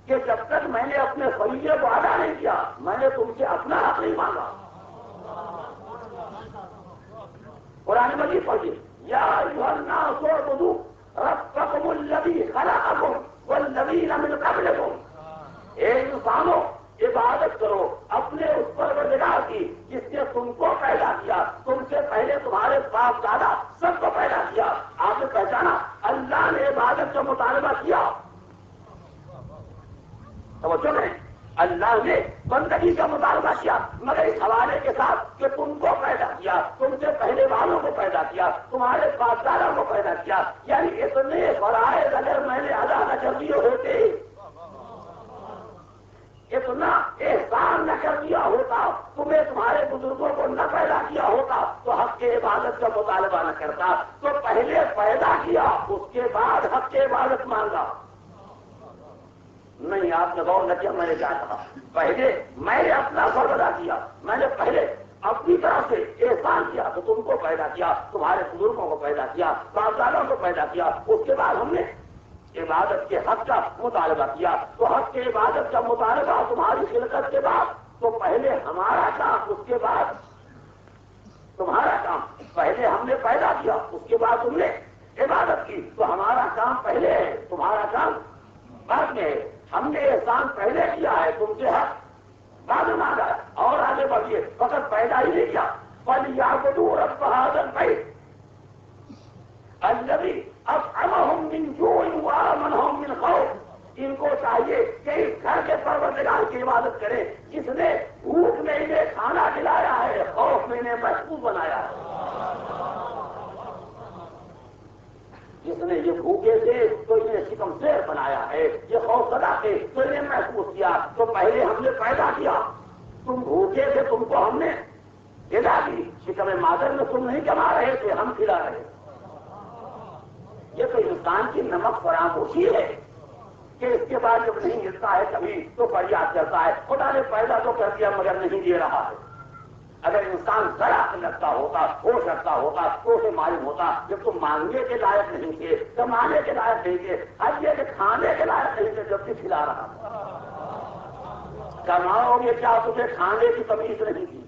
کہ جب تک میں نے اپنے فریضے کو ادا نہیں کیا میں نے تم سے اپنا حق نہیں مانگا. قرآن مجید پڑھیے، یا ایھا الناس اعبدوا ربکم الذی خلقکم والذین من قبلکم. اے انسانوں، عبادت کرو اپنے اس پروردگار کی جس نے تم کو پیدا کیا، تم سے پہلے تمہارے باپ دادا سب کو پیدا کیا. آپ نے پہچانا اللہ نے عبادت کا مطالبہ کیا. توجہ کریں، اللہ نے بندگی کا مطالبہ کیا، مگر اس حوالے کے ساتھ کہ تم کو پیدا کیا، تم سے پہلے والوں کو پیدا کیا، تمہارے باپ دادا کو پیدا کیا. یعنی اتنے فرائض اگر میں نے ادا نہ کر دیے ہوتے، اتنا احسان نہ کر دیا ہوتا، تمہیں تمہارے بزرگوں کو نہ پیدا کیا ہوتا تو حق کی عبادت کا مطالبہ نہ کرتا. تو پہلے پیدا کیا، اس کے بعد حق کی عبادت مانگا. نہیں، آپ نے غور نہ کیا، میں نے کیا کہا. پہلے میں نے اپنا فرض ادا کیا، میں نے پہلے اپنی طرف سے احسان کیا تو تم کو پیدا کیا، تمہارے بزرگوں کو پیدا کیا، باپ دادوں کو پیدا کیا. اس کے بعد ہم نے عبادت کے حق کا مطالبہ کیا. تو حق کے عبادت کا مطالبہ تمہاری خلقت کے بعد، تو پہلے ہمارا کام، اس کے بعد تمہارا کام. پہلے ہم نے پیدا کیا، اس کے بعد تم نے عبادت کی. تو ہمارا کام پہلے ہے، تمہارا کام بعد میں ہے. ہم نے احسان پہلے کیا ہے، تم سے حق بعد میں مانگا. اور آگے بڑھیے، فقط پیدا ہی نہیں کیا. فَلْيَعْبُدُوا رَبَّ هَٰذَا الْبَيْتِ الَّذِي أَطْعَمَهُم مِّن جُوعٍ وَآمَنَهُم مِّن خَوْفٍ. ان کو چاہیے کہ اس گھر کے پروردگار کی عبادت کرے جس نے بھوک میں انہیں کھانا کھلایا ہے، خوف میں انہیں محفوظ بنایا ہے. جس نے یہ بھوکے تھے تو انہیں شکم سیر بنایا ہے، یہ خوف زدہ تھے تو انہیں محفوظ کیا. تو پہلے ہم نے پیدا کیا، تم بھوکے تھے، تم کو ہم نے غذا دی. شکم مادر میں تم نہیں کما رہے تھے، ہم کھلا رہے. یہ تو انسان کی نمک فراموشی ہے کہ اس کے بعد جب نہیں ملتا ہے کبھی تو فریاد کرتا ہے خدا نے پیدا تو کر دیا مگر نہیں دے رہا ہے. اگر انسان ذرا لگتا ہوتا، ہوش رکھتا ہوتا تو اسے معلوم ہوتا جب تم مانگنے کے لائق نہیں تھے، کمانے کے لائق نہیں تھے، اب یہ کہ کھانے کے لائق نہیں تھے جب بھی کھلا رہا تھا. کماؤ گے کیا، تمہیں کھانے کی تمیز نہیں تھی.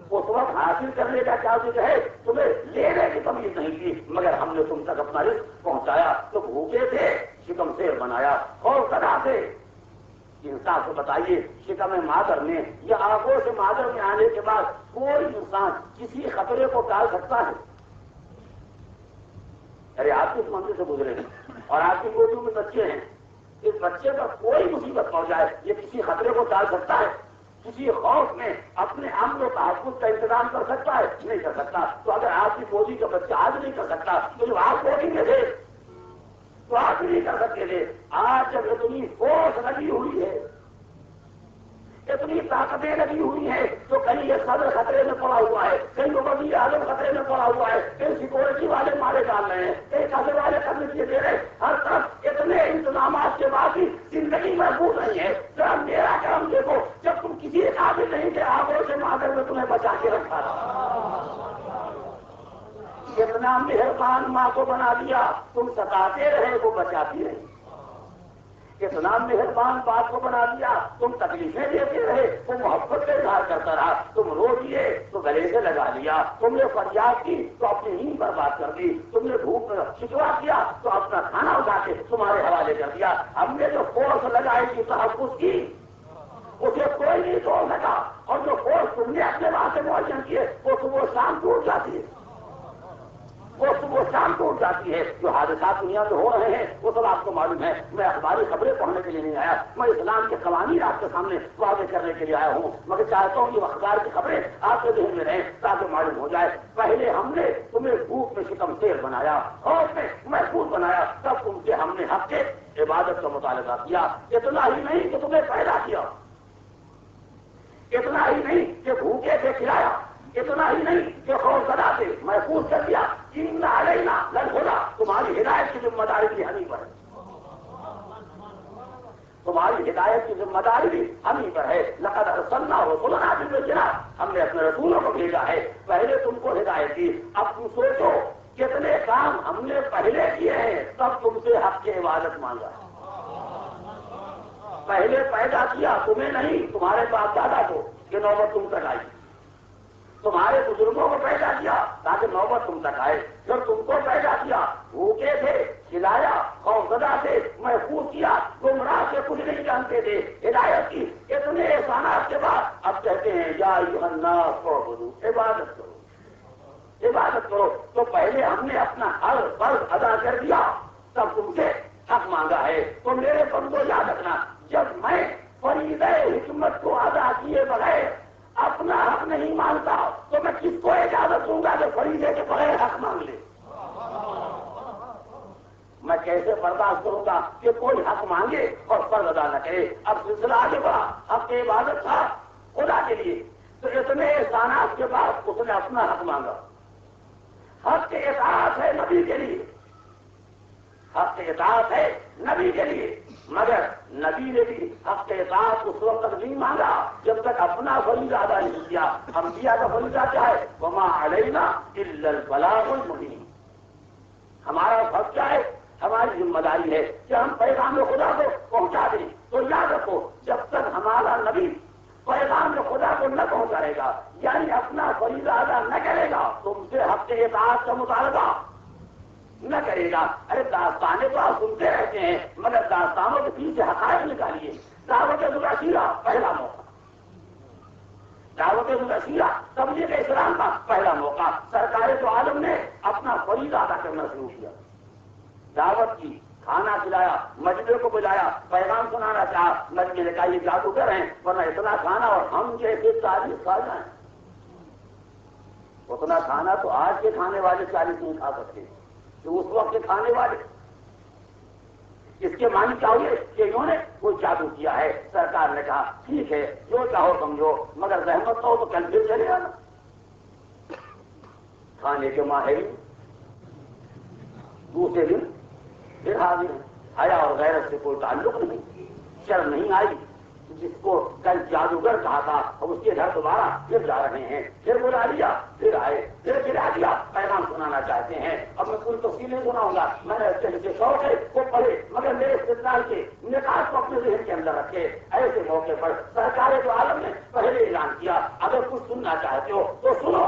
اس وقت حاصل کرنے کا کیا ذکر ہے، تمہیں لینے کی تمیز نہیں تھی، مگر ہم نے تم تک اپنا رزق پہنچایا. تو بھوکے تھے، شکم سیر بنایا، خوف زدہ تھے. انسان کو بتائیے، شکم مادر میں یا آنکھوں سے مادر میں آنے کے بعد کوئی انسان کسی خطرے کو ٹال سکتا ہے؟ ارے آپ اس منزل سے گزرے ہیں اور آپ کی گودیوں میں بچے ہیں، اس بچے پر کوئی مصیبت پہنچ جائے، یہ کسی خطرے کو ٹال سکتا ہے؟ کسی خوف میں اپنے امن و تحفظ کا انتظام کر سکتا ہے؟ نہیں کر سکتا. تو اگر آپ کی گودی کا بچہ آج نہیں کر سکتا تو جو آپ گودی میں تھے تو آپ نہیں کر سکتے تھے. آج جب اتنی فورس لگی ہوئی ہے، اتنی طاقتیں لگی ہوئی ہیں، تو کہیں یہ صدر خطرے میں پڑا ہوا ہے، کہیں وزیر اعظم خطرے میں پڑا ہوا ہے، کہیں سیکورٹی والے مارے ڈال رہے ہیں، کہیں خطرے والے قبضے کیے دے رہے ہیں. ہر طرف اتنے انتظامات کے بعد بھی زندگی محفوظ نہیں ہے. ذرا میرا کرم دیکھو، جب تم کسی قابل نہیں تھے، آنکھوں سے مادر میں تمہیں بچا کے رکھا تھا. اتنا مہربان ماں کو بنا دیا، تم ستاتے رہے وہ بچاتی رہی. اتنا مہربان باپ کو بنا دیا، تم تکلیفیں دیتے رہے وہ محبت کا اظہار کرتا رہا. تم رو دیے تو گلے سے لگا لیا، تم نے فریاد کی تو اپنی نیند برباد کر دی، تم نے بھوک شکوا کیا تو اپنا کھانا اٹھا کے تمہارے حوالے کر دیا. ہم نے جو فورس لگائی کی تحفظ کی اسے کوئی نہیں توڑ سکا، اور جو فورس تم نے اپنے وہاں سے معین کیے وہ صبح شام ٹوٹ جاتی ہے، وہ صبح شام ٹوٹ جاتی ہے. جو حادثات دنیا میں ہو رہے ہیں وہ سب آپ کو معلوم ہے. میں اخباری خبریں پڑھنے کے لیے نہیں آیا، میں اسلام کے قوانین آپ کے سامنے واضح کرنے کے لیے آیا ہوں. مگر چاہتا ہوں کہ اخبار کی خبریں آپ کے ذہن میں رہیں تاکہ معلوم ہو جائے. پہلے ہم نے تمہیں بھوک میں شکم سیر بنایا، خوف میں محفوظ بنایا، تب تم سے ہم نے حق کے عبادت کا مطالبہ کیا. اتنا ہی نہیں کہ تمہیں پیدا کیا، اتنا ہی نہیں کہ بھوکے سے کھلایا، اتنا ہی نہیں کہ خوف زدہ سے محفوظ کر دیا. ان علینا للہدی، تمہاری ہدایت کی ذمہ داری بھی ہمیں پر ہے، تمہاری ہدایت کی ذمہ داری بھی ہمیں پر ہے. لقد ارسلنا رسلنا بالبینات، ہم نے اپنے رسولوں کو بھیجا ہے. پہلے تم کو ہدایت دی، اب تم سوچو کتنے کام ہم نے پہلے کیے ہیں تب تم سے حق کی عبادت مانگا. پہلے پیدا کیا تمہیں نہیں، تمہارے باپ دادا کو، کہ نوبت تم تک آئی. تمہارے بزرگوں کو پیدا کیا تاکہ نوبت تم تک آئے. پھر تم کو پیدا کیا، بھوکے تھے کھلایا، خوفزدہ سے محفوظ کیا، گمراہ سے کچھ نہیں جانتے تھے، ہدایت کی. اتنے احسانات کے بعد اب کہتے ہیں یا ایھا الناس اعبدوا، عبادت کرو، عبادت کرو. تو پہلے ہم نے اپنا ہر فرض ادا کر دیا، تب تم سے حق مانگا ہے. تو میرے بندو یاد رکھنا، جب میں فریضہ حکمت کو ادا کیے بغیر اپنا حق نہیں مانتا تو میں کس کو اجازت دوں گا کہ فریضے کے بغیر حق مانگ لے؟ میں کیسے برداشت کروں گا کہ کوئی حق مانگے اور فرض ادا نہ کرے؟ اب سلسلہ آگے بڑھا، حق کی عبادت تھا خدا کے لیے، تو اتنے احسانات کے بعد اس نے اپنا حق مانگا. حق کی اطاعت ہے نبی کے لیے، حق کی اطاعت ہے نبی کے لیے، مگر نبی نے بھی حق کے اطاعت اس وقت تک نہیں مانگا جب تک اپنا فریضہ ادا نہیں کیا. انبیاء کا فریضہ کیا ہے؟ وما علینا الا البلاغ المبین. ہمارا فرض کیا ہے؟ ہماری ذمہ داری ہے کہ ہم پیغام خدا کو پہنچا دیں. تو یاد رکھو، جب تک ہمارا نبی پیغام خدا کو نہ پہنچائے گا، یعنی اپنا فریضہ ادا نہ کرے گا، تم سے حق کے اطاعت کا مطالبہ نہ کرے گا. ارے داستانیں تو آپ سنتے رہتے ہیں، مگر داستانوں کے پیچھے حقائق نکالیے. دعوت الرسیلہ پہلا موقع، دعوت الرسیلہ تبلیغ اسلام کا پہلا موقع. سرکار تو عالم نے اپنا فریضہ ادا کرنا شروع کیا، دعوت کی، کھانا کھلایا، مجمع کو بلایا، پیغام سنانا چاہا. مجمع نے کہا یہ جادوگر ہیں، ورنہ اتنا کھانا اور ہم جیسے 40 کھا جائیں. اتنا کھانا تو آج کے کھانے والے 40 نہیں کھا سکتے، تو اس وقت کے کھانے والے. اس کے معنی کیا ہوئے کہ انہوں نے کوئی جادو کیا ہے. سرکار نے کہا ٹھیک ہے جو چاہو سمجھو، مگر زحمت ہو تو کل پھر چلے آنا. کھانے کے ماہر دوسرے دن پھر حاضر ہیں. حیا اور غیرت سے کوئی تعلق نہیں، شرم نہیں آئی. جس کو کل جادوگر کہا تھا اب اس کے گھر دوبارہ پھر جا رہے ہیں، پھر بلا لیا، پھر آئے، پھر گرا دیا، پیغام سنانا چاہتے ہیں. اب میں کوئی تفصیل نہیں سناؤں گا، میں نے شوق ہے وہ پڑھے، مگر میرے استدلال کے نکات کو اپنے ذہن کے اندر رکھے. ایسے موقع پر سرکار تو عالم نے پہلے اعلان کیا اگر کچھ سننا چاہتے ہو تو سنو،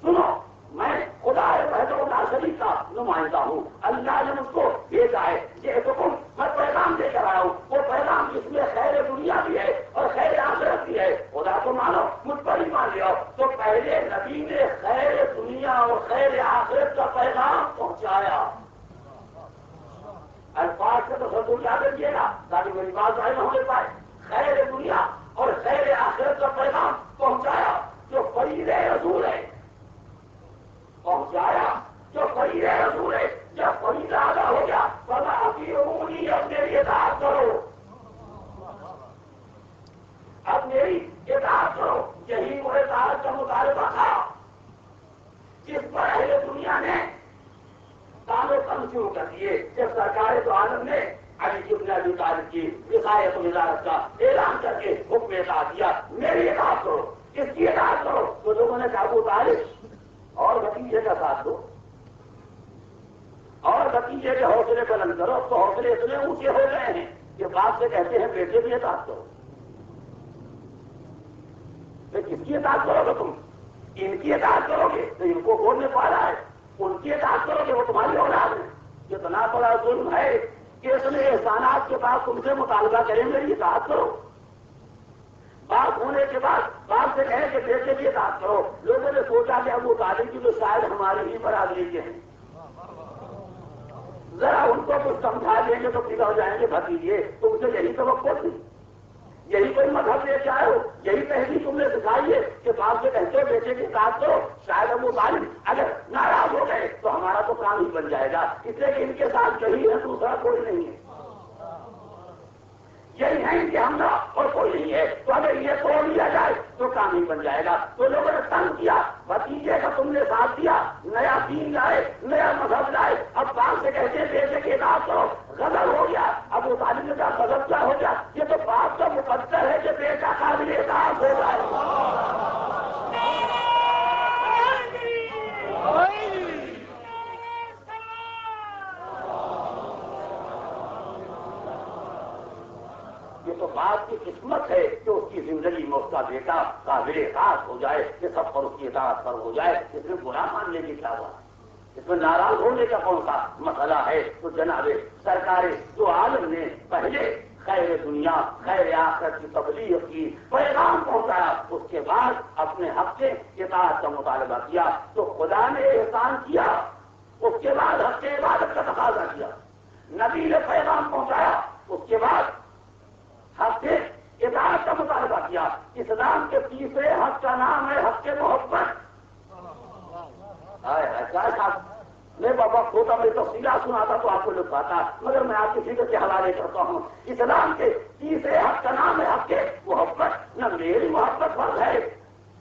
سنو، میں خدا وحدہ لا شریک کا نمائندہ ہوں. اللہ نے مجھ کو بھیجا ہے، یہ حکم میں پیغام دے کر آیا ہوں. وہ پیغام جس میں خیر دنیا بھی ہے اور خیر آخرت بھی ہے. خدا کو مانو، مجھ پر ہی مان لیا. تو پہلے نبی نے خیر دنیا اور خیر آخرت کا پیغام پہنچایا. الفاظ کا تو تصور یاد رکھیے گا تاکہ میری بات ظاہر ہونے پائے. خیر دنیا اور خیر آخرت کا پیغام پہنچایا جو فریض رسول ہے، پہنچایا جو فریض رسول ہے. جب فریضہ ادا ہو گیا فلا اطیعونی، اب میری اطاعت کرو، اب میری اطاعت کرو. یہی وہ اطاعت کا مطالبہ تھا جس پر اہل دنیا نے تان و تن شروع کر دیے. جب سرکار تو عالم نے علی ابن ابی طالب کی وصایت و وزارت کا اعلان کر کے حکم اطاعت دیا، میری اطاعت کرو، اس کی اطاعت کرو، تو لوگوں نے کہا ابو طالب اور بھتیجے کا ساتھ دو، اور بھتیجے کے حوصلے بلند کرو. تو حوصلے اتنے اونچے ہو گئے ہیں کہ باپ سے کہتے ہیں بیٹے بھی اطاعت کرو. کس کی اطاعت کرو گے تم؟ ان کی اطاعت کرو گے تو ان کو بولنے پا رہا ہے، ان کی اطاعت کرو گے وہ تمہاری اولاد ہے. اتنا بڑا ظلم ہے کہ اتنے احسانات کے بعد تم سے مطالبہ کریں میری اطاعت کرو. باپ ہونے کے بعد باپ سے کہیں کہ بیٹے بھی اطاعت کرو. لوگوں نے سوچا کہ ابو طالب کی تو شاید ہماری ہی برادری کے ہیں، ذرا ان کو کچھ سمجھا دیں گے تو پگڑ جائیں گے بھتیجے. تم سے یہی توقع تھی، یہی کوئی مذہب لے کے آئے ہو، یہی تہذیب تم نے سکھائی ہے کہ باپ سے کہتے ہو بیٹے کی اطاعت کرو. شاید ابو طالب اگر ناراض ہو گئے تو ہمارا تو کام ہی بن جائے گا، اس لیے کہ ان کے ساتھ یہی ہے، دوسرا کوئی نہیں ہے. یہی ہے کہ ہم نہ اور کوئی نہیں ہے، تو اگر یہ توڑ لیا جائے تو کام ہی بن جائے گا۔ تو لوگوں نے تنگ کیا، بھتیجے کا تم نے ساتھ دیا، نیا دین لائے، نیا مذہب لائے، اب باپ سے کہتے ہیں بیٹے کی اطاعت کرو، غضب ہو گیا۔ ابو طالب نے کہا غضب کیا ہو گیا، یہ تو باپ کا مقدر ہے کہ بیٹا قابل اطاعت ہو جائے۔ یہ تو باپ کی قسمت ہے کہ اس کی زندگی میں اس کا بیٹا قابل اطاعت ہو جائے، کہ سب پر اس کی اطاعت پر ہو جائے۔ اس میں برا ماننے کی کیا بات ہے، اس میں ناراض ہونے کا کون سا مسئلہ ہے؟ تو جناب سرکار دو عالم نے پہلے خیر دنیا خیر آخرت کی تبلیغ کی، پیغام پہنچایا، اس کے بعد اپنے حق سے اطاعت کا مطالبہ کیا۔ تو خدا نے احسان کیا، اس کے بعد حق سے عبادت کا تقاضا کیا۔ نبی نے پیغام پہنچایا، اس کے بعد حق سے اطاعت کا مطالبہ کیا۔ اسلام کے تیسرے حق کا نام ہے حق محبت۔ میں بابا کھوتا میں تفصیلات سناتا تو آپ کو لوگ پاتا، مگر میں آپ کی فکر کے حوالے کرتا ہوں۔ اسلام کے تیسرے حق کا نام ہے حق محبت۔ نہ میری محبت فرض ہے،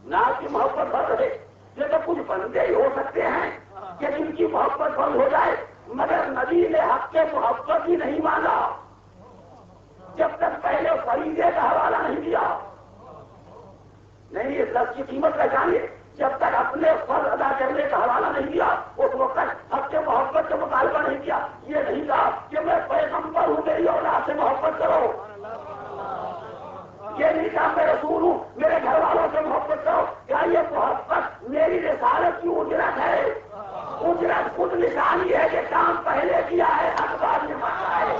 نہ آپ کی محبت فرض ہے، یہ تو کچھ بندے ہی ہو سکتے ہیں کہ جن کی محبت فرض ہو جائے، مگر نبی نے حق کے محبت ہی نہیں مانا جب تک پہلے فریضے کا حوالہ نہیں دیا۔ نہیں، اس لفظ کی قیمت پہچانیے، جب تک اپنے فرض ادا کرنے کا حوالہ نہیں دیا، اس وقت حق کے محبت کا مطالبہ نہیں کیا۔ یہ نہیں کہا کہ میں پیغمبر ہوں، میری اولاد سے محبت کرو، یہ نہیں کہا میں رسول ہوں، میرے گھر والوں سے محبت کرو۔ کیا یہ محبت میری رسالت کی اجرت ہے؟ اجرت خود نشانی ہے کہ کام پہلے کیا ہے، حق بعد میں مانگا ہے۔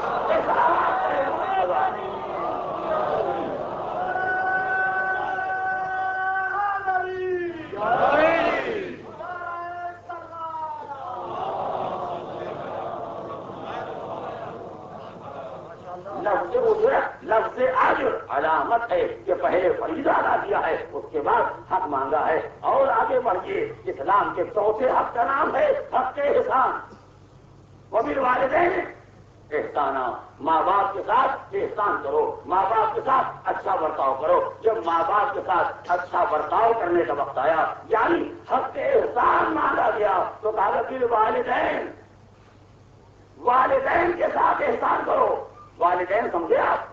لفظ اجرت لفظ اجر علامت ہے کہ پہلے فریضہ ادا کیا ہے، اس کے بعد حق مانگا ہے۔ اور آگے بڑھیے، اسلام کے چوتھے حق کا نام ہے حق احسان۔ وبالوالدین احسانہ، ماں باپ کے ساتھ احسان کرو، ماں باپ کے ساتھ اچھا برتاؤ کرو۔ جب ماں باپ کے ساتھ اچھا برتاؤ کرنے کا وقت آیا، یعنی حق احسان مانگا گیا، تو کہا بالوالدین، والدین کے ساتھ احسان کرو۔ والدین سمجھے آپ؟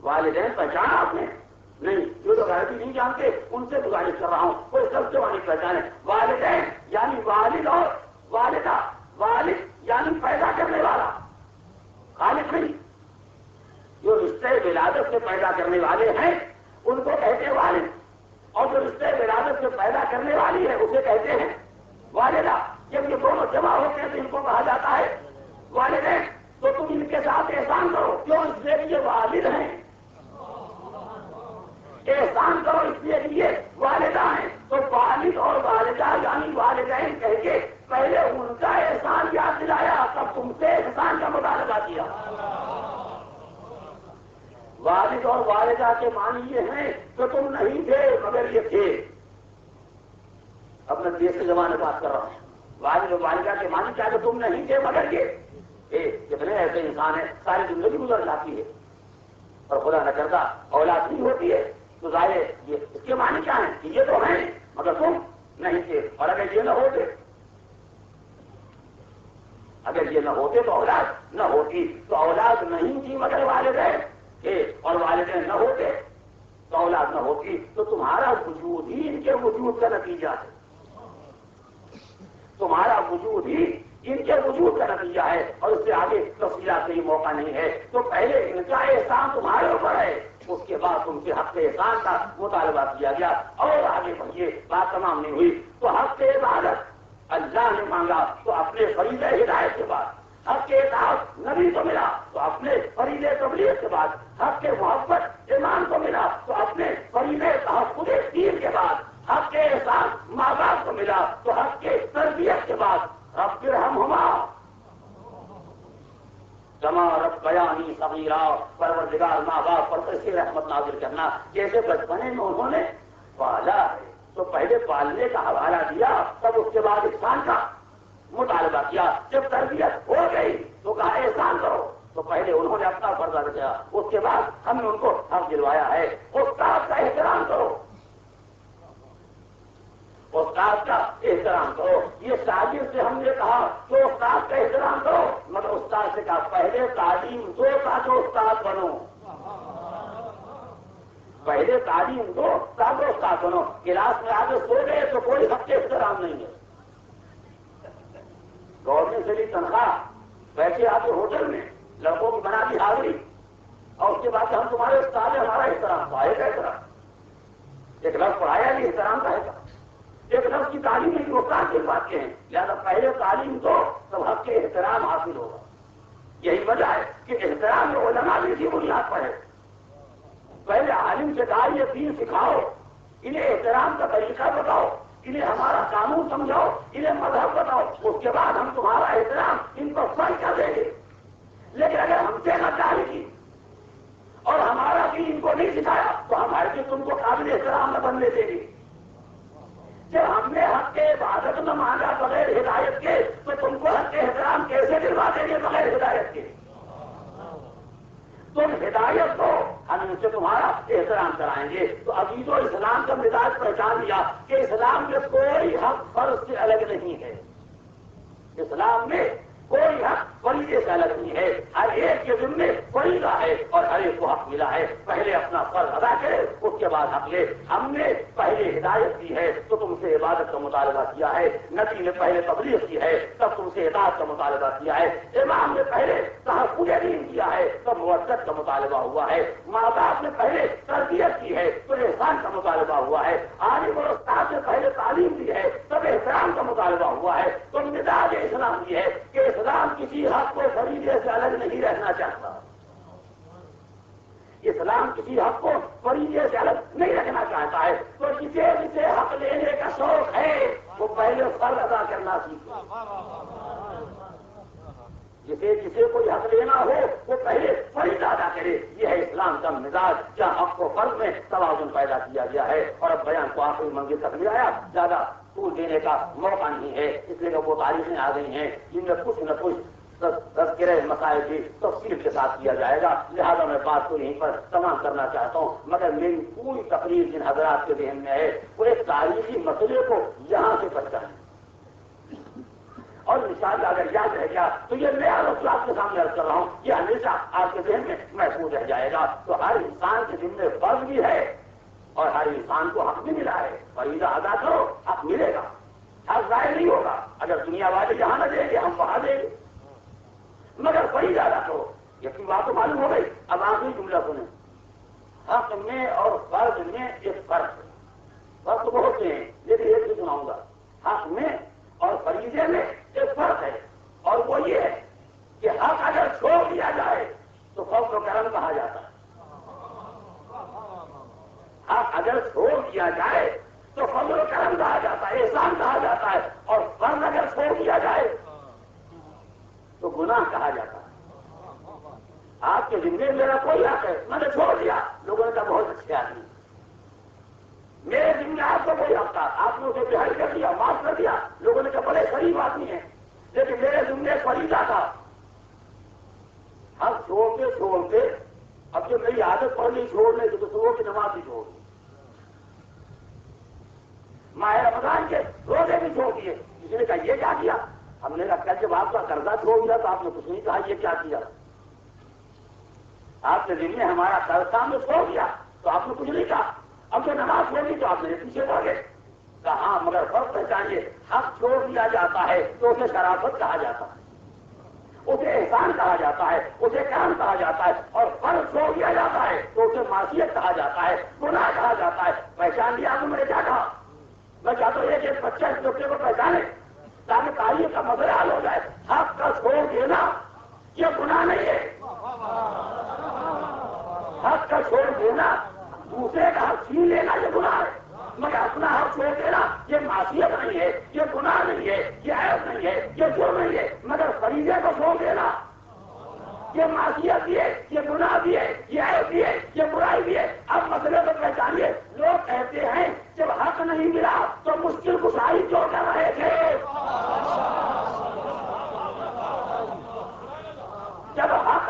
والدین پہچانا آپ نے؟ نہیں، جو تو غیرتی نہیں جانتے ان سے گزارش کر رہا ہوں، کوئی سب سے والی پہچانے۔ والدین یعنی والد اور والدہ، والد یعنی پیدا کرنے والا، خالق نہیں۔ جو رشتے ولادت سے پیدا کرنے والے ہیں ان کو کہتے ہیں والد، اور جو رشتے ولادت سے پیدا کرنے والی ہے اسے کہتے ہیں والدہ۔ جب یہ دونوں جمع ہوتے ہیں تو ان کو کہا جاتا ہے والدین۔ تو تم ان کے ساتھ احسان کرو، کیوں؟ اس لیے یہ والد ہیں۔ احسان کرو اس لیے یہ والدہ ہیں۔ تو والد اور والدہ یعنی والدین کہہ کے پہلے ان کا احسان یاد دلایا، تب تم سے احسان کا مطالبہ کیا۔ والد اور والدہ کے معنی یہ ہیں کہ تم نہیں تھے مگر یہ تھے۔ اب میں دیش کے زمانے بات کر رہا ہوں۔ والد اور والدہ کے معنی کیا کہ تم نہیں تھے مگر یہ۔ کتنے ایسے انسان ہیں ساری زندگی گزر جاتی ہے اور خدا نہ کرتا اولاد نہیں ہوتی ہے، تو ظاہر یہ اس کے معنی کیا ہیں کہ یہ تو ہیں مگر تم نہیں تھے، اور اگر یہ نہ ہوتے، اگر یہ نہ ہوتے تو اولاد نہ ہوتی، تو اولاد نہیں تھی مگر والدین تھے، اور والدین نہ ہوتے تو اولاد نہ ہوتی، تو تمہارا وجود ہی ان کے وجود کا نتیجہ ہے، تمہارا وجود ہی ان کے وجود کا نتیجہ ہے، اور اس سے آگے تفصیلات کا موقع نہیں ہے۔ تو پہلے ان کا احسان تمہارے اوپر ہے، اس کے بعد تم سے حق احسان کا مطالبہ کیا گیا۔ اور آگے بڑھیے، بات تمام نہیں ہوئی، تو حق عبادت اللہ نے مانگا تو اپنے فریضہ ہدایت کے بعد، حق کے اطاعت نبی کو ملا تو اپنے فریضہ تبلیغ کے بعد، حق کے محبت ایمان کو ملا تو اپنے فریضہ تحفظ دین کے بعد، حق کے احسان ماں باپ کو ملا تو حق کے تربیت کے بعد، رب ارحمہما کما ربیانی صغیرا، پروردگار ماں باپ پر ایسی رحمت نازل کرنا جیسے بچپنے میں انہوں نے پالا ہے۔ تو پہلے پالنے کا حوالہ دیا، تب اس کے بعد احسان کا مطالبہ کیا۔ جب تربیت ہو گئی تو کہا احسان کرو، تو پہلے انہوں نے اپنا فرض ادا کیا، اس کے بعد ہم نے ان کو حق دلوایا ہے۔ استاد کا احترام کرو، استاد کا احترام کرو۔ یہ شاگرد سے ہم نے کہا کہ استاد کا احترام کرو، مگر استاد سے کہا پہلے تعلیم دو تاکہ استاد بنو، پہلے تعلیم دو تاکہ استاد بنو۔ کلاس میں آگے سو گئے تو کوئی حق کے احترام نہیں ہے۔ گورنمنٹ سے بھی تنخواہ، بیٹھے آگے ہوٹل میں لڑکوں کی بنا دی حاضری، اور اس کے بعد ہم تمہارے استاد ہیں، ہمارا احترام تو آئے گا احترام۔ ایک لفظ پڑھایا نہیں، احترام کا ہے، ایک لفظ کی تعلیم نہیں، استاد کی بات کے ہیں، لہٰذا پہلے تعلیم دو تب حق کے احترام حاصل ہوگا۔ یہی وجہ ہے کہ احترام علماء بھی اسی بنیاد پر ہے۔ پہلے عالم سے کہا یہ دین سکھاؤ، انہیں احترام کا طریقہ بتاؤ، انہیں ہمارا قانون سمجھاؤ، انہیں مذہب بتاؤ، اس کے بعد ہم تمہارا احترام ان کو فرض کر دیں گے۔ لیکن اگر ہم سے غداری کی اور ہمارا دین ان کو نہیں سکھایا تو ہم ہر تم کو قابل احترام نہ بننے دیں گے۔ جب ہم نے حق کے عبادت نہ مانگا بغیر ہدایت کے تو تم کو حق کے احترام کیسے دلوا دیں گے بغیر ہدایت کے؟ تم ہدایت دو، ہم ان سے تمہارا احترام کرائیں گے۔ تو عقید و اسلام کا مزاج پہچان لیا کہ اسلام میں کوئی حق فرض سے الگ نہیں ہے، اسلام میں کوئی حق فریضے سے الگ نہیں ہے، ہر ایک کے ذمے فریضہ ہے اور ہر ایک کو حق ملا ہے۔ پہلے اپنا فرض ادا کرے، اس کے بعد حق لے۔ ہم نے پہلے ہدایت کی ہے تو تم سے عبادت کا مطالبہ کیا ہے، نبی نے پہلے تبلیغ کی ہے تب تم سے اطاعت کا مطالبہ کیا ہے، امام نے پہلے تحفظ دین کیا ہے تب مودت کا مطالبہ ہوا ہے، ماں باپ نے پہلے تربیت کی ہے تو احسان کا مطالبہ ہوا ہے، عالم اور استاد نے پہلے تعلیم دی ہے تب احترام کا مطالبہ ہوا ہے۔ تو مزاج اسلام یہ ہے کہ اسلام کسی حق کو فریضے سے الگ نہیں رہنا چاہتا، اسلام کسی حق کو فریضے سے الگ نہیں رکھنا چاہتا ہے۔ تو جسے جسے حق لینے کا شوق ہے وہ پہلے فرض ادا کرنا سیکھے، جسے جسے کوئی حق لینا ہو وہ پہلے فریضہ ادا کرے۔ یہ ہے اسلام کا مزاج، جہاں حق و فرض میں توازن پیدا کیا گیا ہے۔ اور اب بیان کو آخری منزل تک لے آیا، زیادہ طول دینے کا موقع نہیں ہے، اس لیے کہ وہ تاریخیں آ گئی ہیں جن میں کچھ نہ کچھ تذکرہ مسائل کی تفصیل کے ساتھ کیا جائے گا، لہذا میں بات کو یہیں پر تمام کرنا چاہتا ہوں۔ مگر میری پوری تقریر جن حضرات کے ذہن میں ہے وہ ایک تاریخی مسئلے کو یہاں سے پہچانے، اور انشاءاللہ اگر یاد رہ گیا تو یہ نیا لفظ آپ کے سامنے عرض کر رہا ہوں، یہ ہمیشہ آپ کے ذہن میں محفوظ رہ جائے گا۔ تو ہر انسان کے ذمہ فرض بھی ہے اور ہر انسان کو حق بھی ملا ہے، فریضہ ادا کرو حق ملے گا، حق ضائع نہیں ہوگا۔ اگر دنیا والے یہاں نہ دیں گے ہم وہاں دیں گے، مگر فریضہ ادا کرو۔ یقین بات تو معلوم ہو گئی۔ اب آخری جملہ سنیں، حق میں اور فرض میں ایک فرق ہے، فرق بہت سے ہیں لیکن ایک بھی سناؤں گا۔ حق میں اور فریضے میں ایک فرق ہے، اور وہ یہ ہے کہ حق اگر چھوڑ دیا جائے تو فضل و کرم کہا جاتا ہے، حق اگر چھوڑ دیا جائے تو فضل و کرم کہا جاتا ہے، احسان کہا جاتا ہے، اور فرض اگر چھوڑ دیا جائے تو گناہ کہا جاتا ہے۔ آپ کے ذمے میرا کوئی حق ہے، میں نے چھوڑ دیا، لوگوں نے کہا بہت اچھے آدمی، میرے ذمے آپ کو کوئی حق تھا، آپ نے اسے بحال کر دیا، معاف کر دیا، لوگوں نے کہا بڑے غریب آدمی ہیں، لیکن میرے ذمے فریضہ تھا۔ حق چھوڑتے اب جو میری عادت پڑ گئی چھوڑنے کی تو صبح کی نماز بھی چھوڑ دی، ماہ رمضان کے روزے بھی چھوڑ دیے۔ کسی نے کہا یہ کیا کیا؟ ہم نے کہا جب آپ کا قرضہ چھوڑ دیا تو آپ نے کچھ نہیں کہا یہ کیا کیا، آپ کے ذمے ہمارا قرض سامنے چھوڑ دیا تو آپ نے کچھ نہیں کہا، اب جو نماز چھوڑ دی تو آپ نے پیچھے پڑ گئے۔ کہا ہاں مگر فرق پہچانیے، حق چھوڑ دیا جاتا ہے تو اسے شرافت کہا جاتا ہے، اسے احسان کہا جاتا ہے، اسے کرم کہا جاتا ہے، اور فرض چھوڑ دیا جاتا ہے تو اسے معصیت کہا جاتا ہے، گناہ کہا جاتا ہے۔ پہچان لیا تو میں نے کیا کہا؟ میں چاہتا ہوں ایک بچہ اس نقطے کو پہچانے تاکہ تاریخ کا مسئلہ حل ہو جائے۔ حق کا چھوڑ دینا یہ گناہ نہیں ہے، حق کا چھوڑ دینا دوسرے کا حق چھین لینا یہ گناہ ہے، مگر اپنا حق چھوڑ دینا یہ معصیت نہیں ہے، یہ گناہ نہیں ہے، یہ عیب نہیں ہے، یہ جرم نہیں ہے، مگر فریضے کو چھوڑ دینا یہ معصیت بھی ہے، یہ گناہ بھی ہے، یہ عیب بھی ہے، یہ برائی بھی ہے۔ اب مسئلے کو پہچانیے، لوگ کہتے ہیں جب حق نہیں ملا تو مشکل کشائی کیوں کر رہے تھے؟ جب حق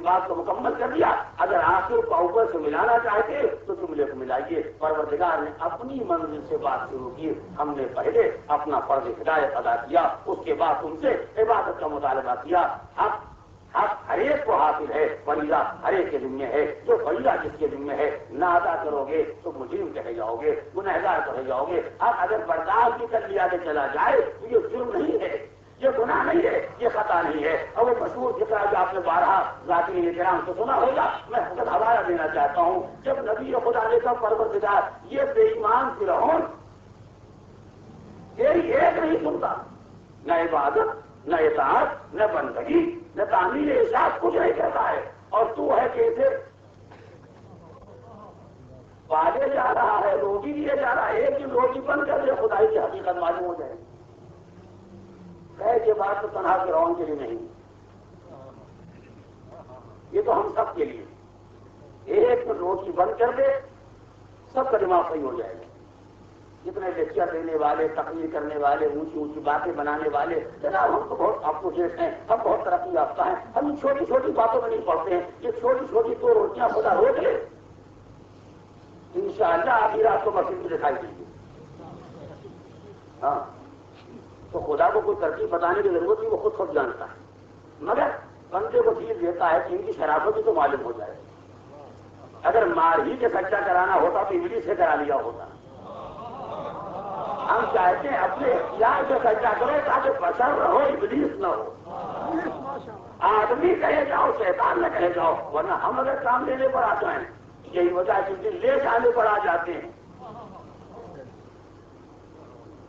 بات کو مکمل کر دیا. اگر آخر کو اوپر سے ملانا چاہتے تو جملے کو ملائیے. پروردگار نے اپنی منزل سے بات شروع کی. ہم نے پہلے اپنا فرض ہدایت ادا کیا, اس کے بعد تم سے عبادت کا مطالبہ کیا. حق ہر ایک کو حاصل ہے, فریضہ ہر ایک کے ذمہ ہے. جو فریضہ جس کے ذمہ ہے نہ ادا کرو گے تو مجرم کہے جاؤ گے, گنہگار کہے جاؤ گے. حق اگر برداشت بھی کر لیا کہ چلا جائے تو یہ جرم نہیں ہے, یہ گناہ نہیں ہے, یہ خطا نہیں ہے. اور وہ مشہور فقرہ جو آپ نے بارہا ذاکرین کرام سے سنا ہوگا, میں خود حوالہ دینا چاہتا ہوں. جب نبی خدا نے کہا پروردگار یہ بے ایمان فرعون تیری ایک نہیں سنتا, نہ عبادت نہ اطاعت نہ بندگی نہ تعمیل ارشاد کچھ نہیں کرتا ہے, اور تو ہے کہ اسے پالے جا رہا ہے, روٹی دیے جا رہا ہے. ایک دن روٹی بند کر دے خدائی کی حقیقت معلوم ہو جائے. یہ بات تو تنہا فرعون کے لیے نہیں, یہ تو ہم سب کے لیے. ایک روٹی بند کر دے سب کا دماغ صحیح ہو جائے گا. جتنے لیکچر دینے والے, تقریر کرنے والے, اونچی اونچی باتیں بنانے والے, جناب ہم تو بہت اپوزٹ ہیں, ہم بہت ترقی یافتہ ہیں, ہم چھوٹی چھوٹی باتوں میں نہیں پڑھتے ہیں. یہ چھوٹی چھوٹی دو روٹیاں خدا روک لے, انشاءاللہ آدھی رات کو مسجد میں دکھائی دیں گے. ہاں تو خدا کو کوئی ترکیب بتانے کی ضرورت نہیں, وہ خود جانتا ہے. مگر بندے کو چیز دیتا ہے کہ ان کی شرافت بھی تو معلوم ہو جائے. اگر مار ہی کے سچا کرانا ہوتا تو انگلش سے کرا لیا ہوتا. ہم چاہتے ہیں اپنے اختیار سے سجدہ کرو تاکہ بشر رہو, ابلیس نہ ہو. آدمی کہے جاؤ, شیطان نہ کہے جاؤ, ورنہ ہم اگر کام لینے پر آ جائیں یہی وجہ ہے کہ لے جانے پر آ جاتے ہیں,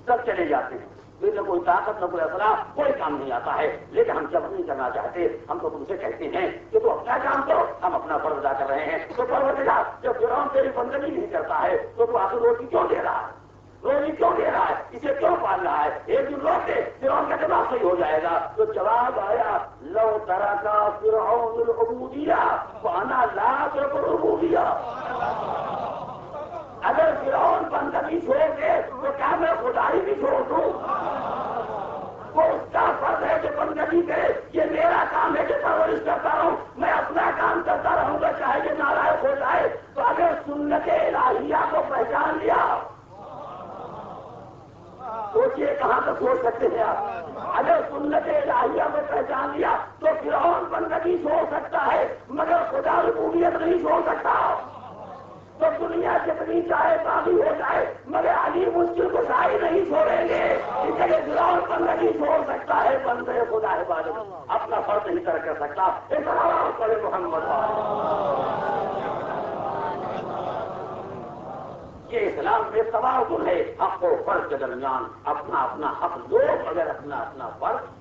سب چلے جاتے ہیں. نہ کوئی طاقت نہ کوئی اثر, کوئی کام نہیں آتا ہے. لیکن ہم جب نہیں کرنا چاہتے, ہم تو تم سے کہتے ہیں کہ تو اپنا کام کرو, ہم اپنا فرض ادا کر رہے ہیں. تو پروردگار جب فرعون تیری بندگی نہیں کرتا ہے تو آخر روٹی کیوں دے رہا ہے, روزی کیوں دے رہا ہے, اسے کیوں پال رہا ہے؟ ایک دن روک دے فرعون کا دماغ صحیح ہو جائے گا. تو جواب آیا لو ترک فرعون العبودیہ وانا لا اترک الربوبیہ. اگر فرعون بندگی چھوڑ دے تو کیا میں خدائی بھی چھوڑ دوں؟ وہ اس کا فرض ہے کہ بندگی کرے, یہ میرا کام ہے کہ پرورش کرتا رہوں. میں اپنا کام کرتا رہوں گا چاہے کہ نالائق ہو جائے. تو اگر سنت الہیہ کو پہچان لیا, سوچیے کہاں تک سوچ سکتے ہیں آپ. اگر سنت الہیہ کو پہچان لیا تو فرعون بندگی چھوڑ سکتا ہے مگر خدا ربوبیت نہیں چھوڑ سکتا. تو دنیا جتنی چاہے باغی ہو جائے مگر علی مشکل کو شاہی نہیں چھوڑیں گے. اس لیے فرعون بندگی چھوڑ سکتا ہے, بندے خدا عبادت اپنا فرض نہیں کر سکتا. پڑے محمد یہ اسلام میں توازن ہے. حق و فرض کے درمیان اپنا اپنا حق دو, اگر اپنا اپنا فرض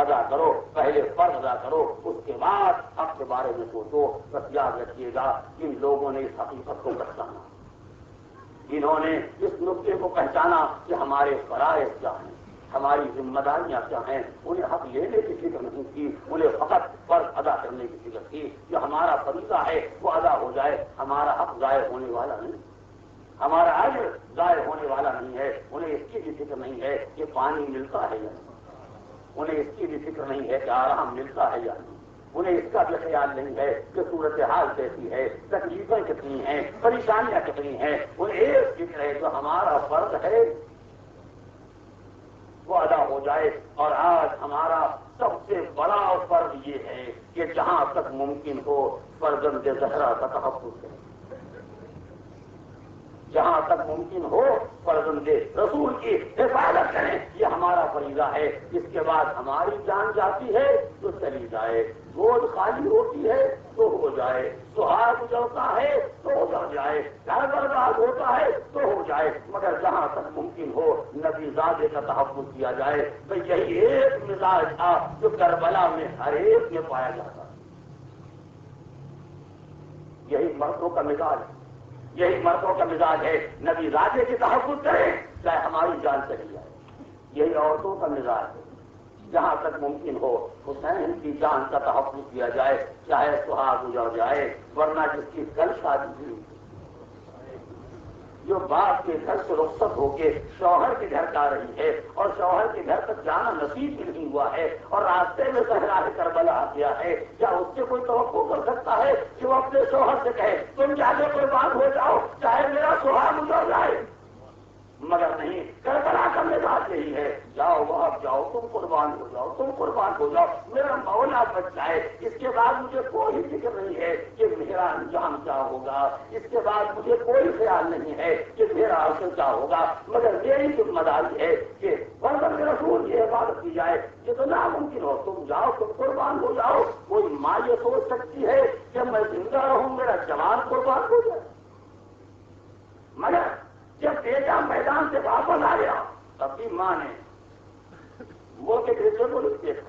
ادا کرو, پہلے فرض ادا کرو, اس کے بعد حق کے بارے میں سوچو. بس یاد رکھیے گا ان لوگوں نے اس حقیقت کو پہچانا, انہوں نے اس نقطے کو پہچانا کہ ہمارے فرائض کیا ہیں, ہماری ذمہ داریاں کیا ہیں. انہیں حق لینے کی فکر نہیں تھی, انہیں فقط فرض ادا کرنے کی فکر تھی. جو ہمارا فریضہ ہے وہ ادا ہو جائے, ہمارا حق ضائع ہونے والا نہیں, ہمارا اجر ضائع ہونے والا نہیں ہے. انہیں اس کی بھی فکر نہیں ہے کہ پانی ملتا ہے یا نہیں, انہیں اس کی بھی فکر نہیں ہے کہ آرام ملتا ہے یا نہیں, انہیں اس کا بھی خیال نہیں ہے کہ صورتحال کیسی ہے, تکلیفیں کتنی ہیں, پریشانیاں کتنی ہیں. انہیں ایک فکر ہے جو ہمارا فرض ہے وہ ادا ہو جائے. اور آج ہمارا سب سے بڑا فرض یہ ہے کہ جہاں تک ممکن ہو فرزند زہرا کا تحفظ کریں, جہاں تک ممکن ہو فرزند رسول کی حفاظت کریں. یہ ہمارا فریضہ ہے. اس کے بعد ہماری جان جاتی ہے تو چلی جائے, گود خالی ہوتی ہے تو ہو جائے, سہاگ جلتا ہے تو جل جائے, گھر برباد ہوتا ہے تو ہو جائے, مگر جہاں تک ممکن ہو نبی زادے کا تحفظ کیا جائے. تو یہی ایک مزاج تھا جو کربلا میں ہر ایک میں پایا جاتا. یہی مردوں کا مزاج ہے, یہی مردوں کا مزاج ہے. نبی زادے کی تحفظ کریں چاہے ہماری جان چلی جائے. یہی عورتوں کا مزاج ہے, جہاں تک ممکن ہو حسین کی جان کا تحفظ کیا جائے چاہے سہاگ اجڑ جائے. ورنہ جس کی کل شادی ہوئی جو باپ کے گھر سے رخصت ہو کے شوہر کے گھر جا رہی ہے اور شوہر کے گھر تک جانا نصیب بھی نہیں ہوا ہے اور راستے میں صحرائے کربلا آ گیا ہے، کیا اس سے کوئی توقع کر سکتا ہے کہ وہ اپنے شوہر سے کہے تم جا کے قربان ہو جاؤ چاہے میرا سہاگ اتر جائے؟ مگر نہیں، کربلا کا مزاج یہی ہے، جاؤ وہاں جاؤ، تم قربان ہو جاؤ، تم قربان ہو جاؤ، میرا مولا بچ جائے، اس کے بعد مجھے کوئی فکر نہیں ہے کہ میرا انجام کیا ہوگا، اس کے بعد مجھے کوئی خیال نہیں ہے کہ میرا اثر کیا ہوگا، مگر میری ذمہ داری ہے کہ فرزند رسول کی حفاظت کی جائے، جتنا ممکن ہو تم جاؤ، تم قربان ہو جاؤ۔ کوئی ماں یہ سوچ سکتی ہے کہ میں زندہ رہوں میرا جوان قربان ہو جائے؟ مگر جب بیٹا میدان سے واپس آ گیا تب بھی ماں نے وہ کے بیٹے کو نہیں دیکھا۔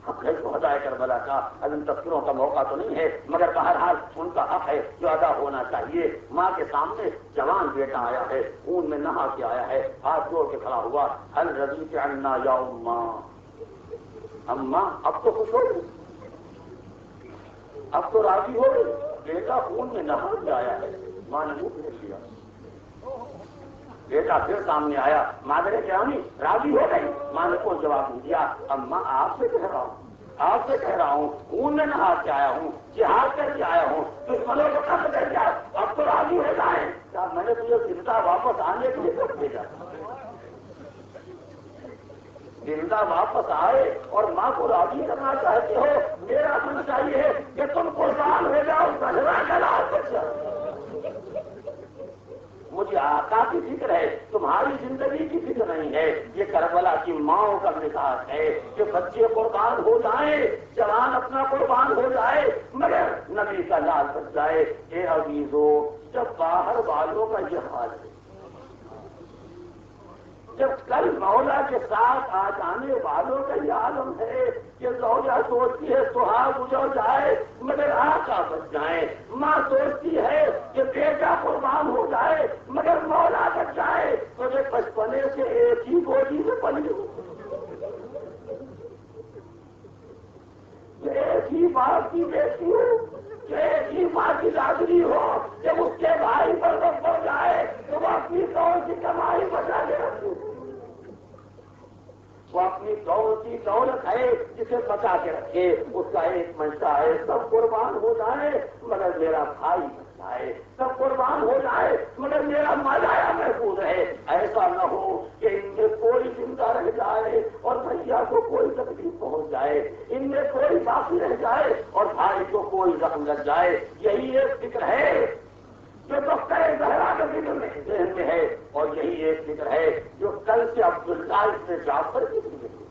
حق ہے شہداء کربلا کا، ابھی تذکروں کا موقع تو نہیں ہے، مگر بہرحال ان کا حق ہے جو ادا ہونا چاہیے۔ ماں کے سامنے جوان بیٹا آیا ہے، خون میں نہا کے آیا ہے، ہاتھ جوڑ کے کھڑا ہوا، ہل رضیت عنا یا اماں، اماں اب تو خوش ہو گئی، اب تو راضی ہو گئی، بیٹا خون میں نہا کے آیا ہے۔ ماں نے منہ پھیر لیا، بیٹا پھر سامنے آیا، مادر گرامی راضی ہو گئی؟ ماں نے کوئی جواب نہیں دیا۔ اماں آپ سے کہہ رہا ہوں، آپ سے کہہ رہا ہوں، خون میں نہا کے آیا ہوں، جہاد کر کے آیا ہوں، دشمنوں کو قتل کر کے آیا، اب تو راضی ہو جائیں۔ کیا میں نے تجھے زندہ واپس آنے کے لیے کب بھیجا؟ زندہ واپس آئے اور ماں کو راضی کرنا چاہتے ہو؟ میرا من چاہیے کہ تم قربان ہو جاؤ، زہرا کا لال بچ جاؤ۔ مجھے آقا کی فکر ہے، تمہاری زندگی کی فکر نہیں ہے۔ یہ کربلا کی ماؤں کا مزاج ہے کہ بچے قربان ہو جائیں، جوان اپنا قربان ہو جائے، مگر نبی کا لال بچ جائے۔ اے عزیزو، جب باہر والوں کا یہ حال ہے، جب کل مولا کے ساتھ آ جانے والوں کا یہ عالم ہے کہ زوجہ سوچتی ہے سہاگ اجڑ جائے مگر آقا بچ جائیں، ماں سوچتی ہے کہ بیٹا قربان ہو جائے مگر مولا بچ جائے، تو یہ بچپنے سے ایک ہی گولی میں پلی ہو، ایک ہی باپ کی بیٹی ہو، ایک ہی ماں کی لادری ہو، جب اس کے بھائی پر وقت ہو جائے تو وہ اپنی کون سی کمائی بچا کے رکھتی، وہ اپنی کون سی دولت ہے جسے بچا کے رکھے، اس کا ایک منشا ہے سب قربان ہو جائے مگر میرا بھائی بچ جائے، سب قربان ہو جائے مگر میرا ماجایا محفوظ ہے۔ ایسا نہ ہو کہ ان میں کوئی زندہ رہ جائے اور بھیا کو کوئی تکلیف پہنچ جائے، ان میں کوئی باقی رہ جائے اور بھائی کو کوئی زخم لگ جائے۔ یہی ایک فکر ہے جو دفتر زہرا کے ذکر میں ذہن میں ہے، اور یہی ایک فکر ہے جو کل سے عبداللہ ابن جعفر کی فکر ہے۔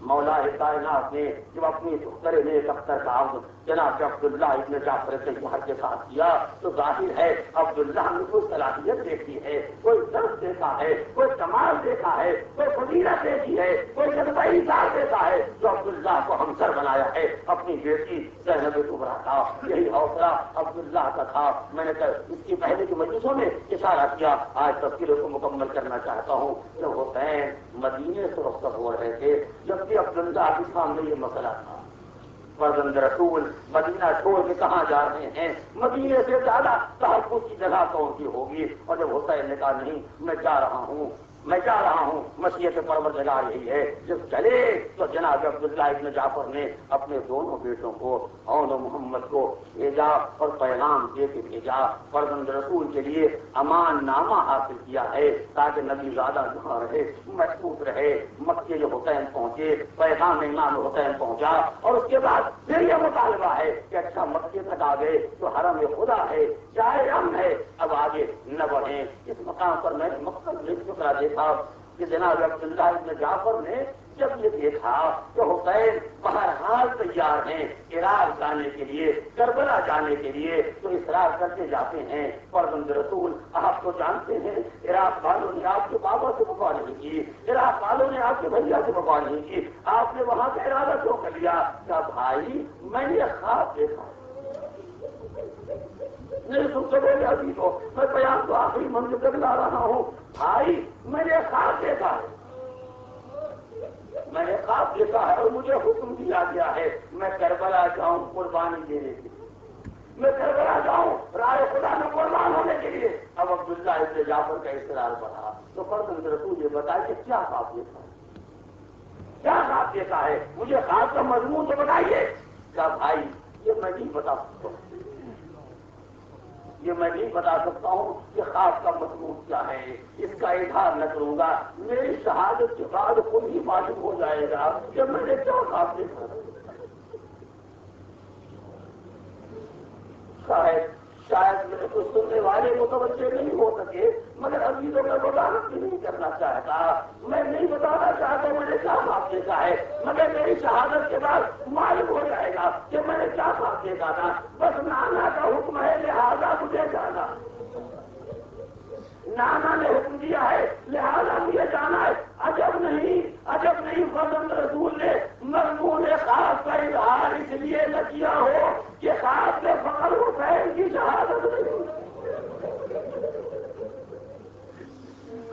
مولا کائنات نے جب اپنی دختر نیک اختر کا عبد جناب عبداللہ ابن جعفر طیار کے ساتھ کیا تو ظاہر ہے عبداللہ نے کوئی صلاحیت دیکھی ہے، کوئی درد دیکھا ہے، کوئی کمال دیکھا ہے، کوئی فضیلت دیکھی ہے، کوئی جذبہ ایثار دیکھا ہے جو عبداللہ کو ہمسر بنایا ہے اپنی بیٹی زینب کبریٰ کا۔ یہی حوصلہ عبداللہ کا تھا۔ میں نے اس کی پہلے کی مجلسوں میں اشارہ کیا، آج تذکرے کو مکمل کرنا چاہتا ہوں۔ جب حسین مدینے سے رخصت ہو رہے تھے، جبکہ عبداللہ کے سامنے یہ مسئلہ تھا، فرزند رسول مدینہ چھوڑ کے کہاں جا رہے ہیں، مدینے سے زیادہ تحفظ کی جگہ کون سی ہوگی؟ اور جب حسین نے کہا نہیں میں جا رہا ہوں، میں جا رہا ہوں، مشیت پروردگار یہی ہے جب چلے، تو جناب عبداللہ ابن جعفر نے اپنے دونوں بیٹوں کو اون و محمد کو بھیجا اور پیغام دے کے بھیجا، فرزند رسول کے لیے امان نامہ حاصل کیا ہے تاکہ نبی زیادہ جہاں رہے محفوظ رہے۔ مکے جو حسین پہنچے، پیغام امام حسین پہنچا، اور اس کے بعد پھر یہ مطالبہ ہے کہ اچھا مکے تک آ گئے تو حرم خدا ہے، چاہے ہم ہے، اب آگے نہ بڑھیں۔ اس مقام پر میں نے مقصد ایک ٹکڑا دیکھا کہ جناب عبداللہ ابن جعفر نے جب یہ دیکھا کہ حسین بہرحال تیار ہیں عراق جانے کے لیے، کربلا جانے کے لیے، تو اصرار کرتے جاتے ہیں۔ فرزند رسول آپ تو جانتے ہیں عراق والوں نے آپ کے بابا سے وفا نہیں کی، عراق والوں نے آپ کے بھیا سے وفا نہیں کی، آپ نے وہاں کا ارادہ کیوں کر لیا؟ کہا بھائی میں نے خواب دیکھا، نہیں تم سے بولے ابھی تو میں بیان تو آخری منزل تک لا رہا ہوں۔ بھائی میں نے خواب دیکھا ہے، میں نے خواب دیکھا ہے اور مجھے حکم دیا گیا ہے میں کربلا جاؤں قربانی دینے کے لیے، میں کربلا جاؤں رائے خدا میں قربان جعفر کا اصرار بڑھا تو فرزند رسول یہ بتائے کہ کیا خاصیت ہے، کیا خاصیت ہے، مجھے خواب کا مضمون تو بتائیے۔ کہا بھائی یہ میں نہیں بتا سکتا ہوں، یہ میں نہیں بتا سکتا ہوں کہ خواب کا مضمون کیا ہے، اس کا اظہار نہ کروں گا، میری شہادت کے بعد خود ہی معلوم ہو جائے گا کہ میں نے کیا خواب دیکھا۔ شاید میرے کو سننے والے متوجہ نہیں ہو سکے، مگر ابھی تو میں وضاحت بھی نہیں کرنا چاہتا، میں نہیں بتانا چاہتا میں نے کیا خواب دیکھا ہے، مگر میری شہادت کے بعد معلوم ہو جائے گا کہ میں نے کیا خواب دیکھا تھا۔ بس نانا کا حکم ہے لہذا مجھے جانا، نانا نے حکم دیا ہے لہذا مجھے جانا ہے۔ عجب نہیں فرزند رسول نے مضمون خواب کا اظہار اس لیے نہ کیا ہو کہ خواب میں فخر حسین کی شہادت نہیں،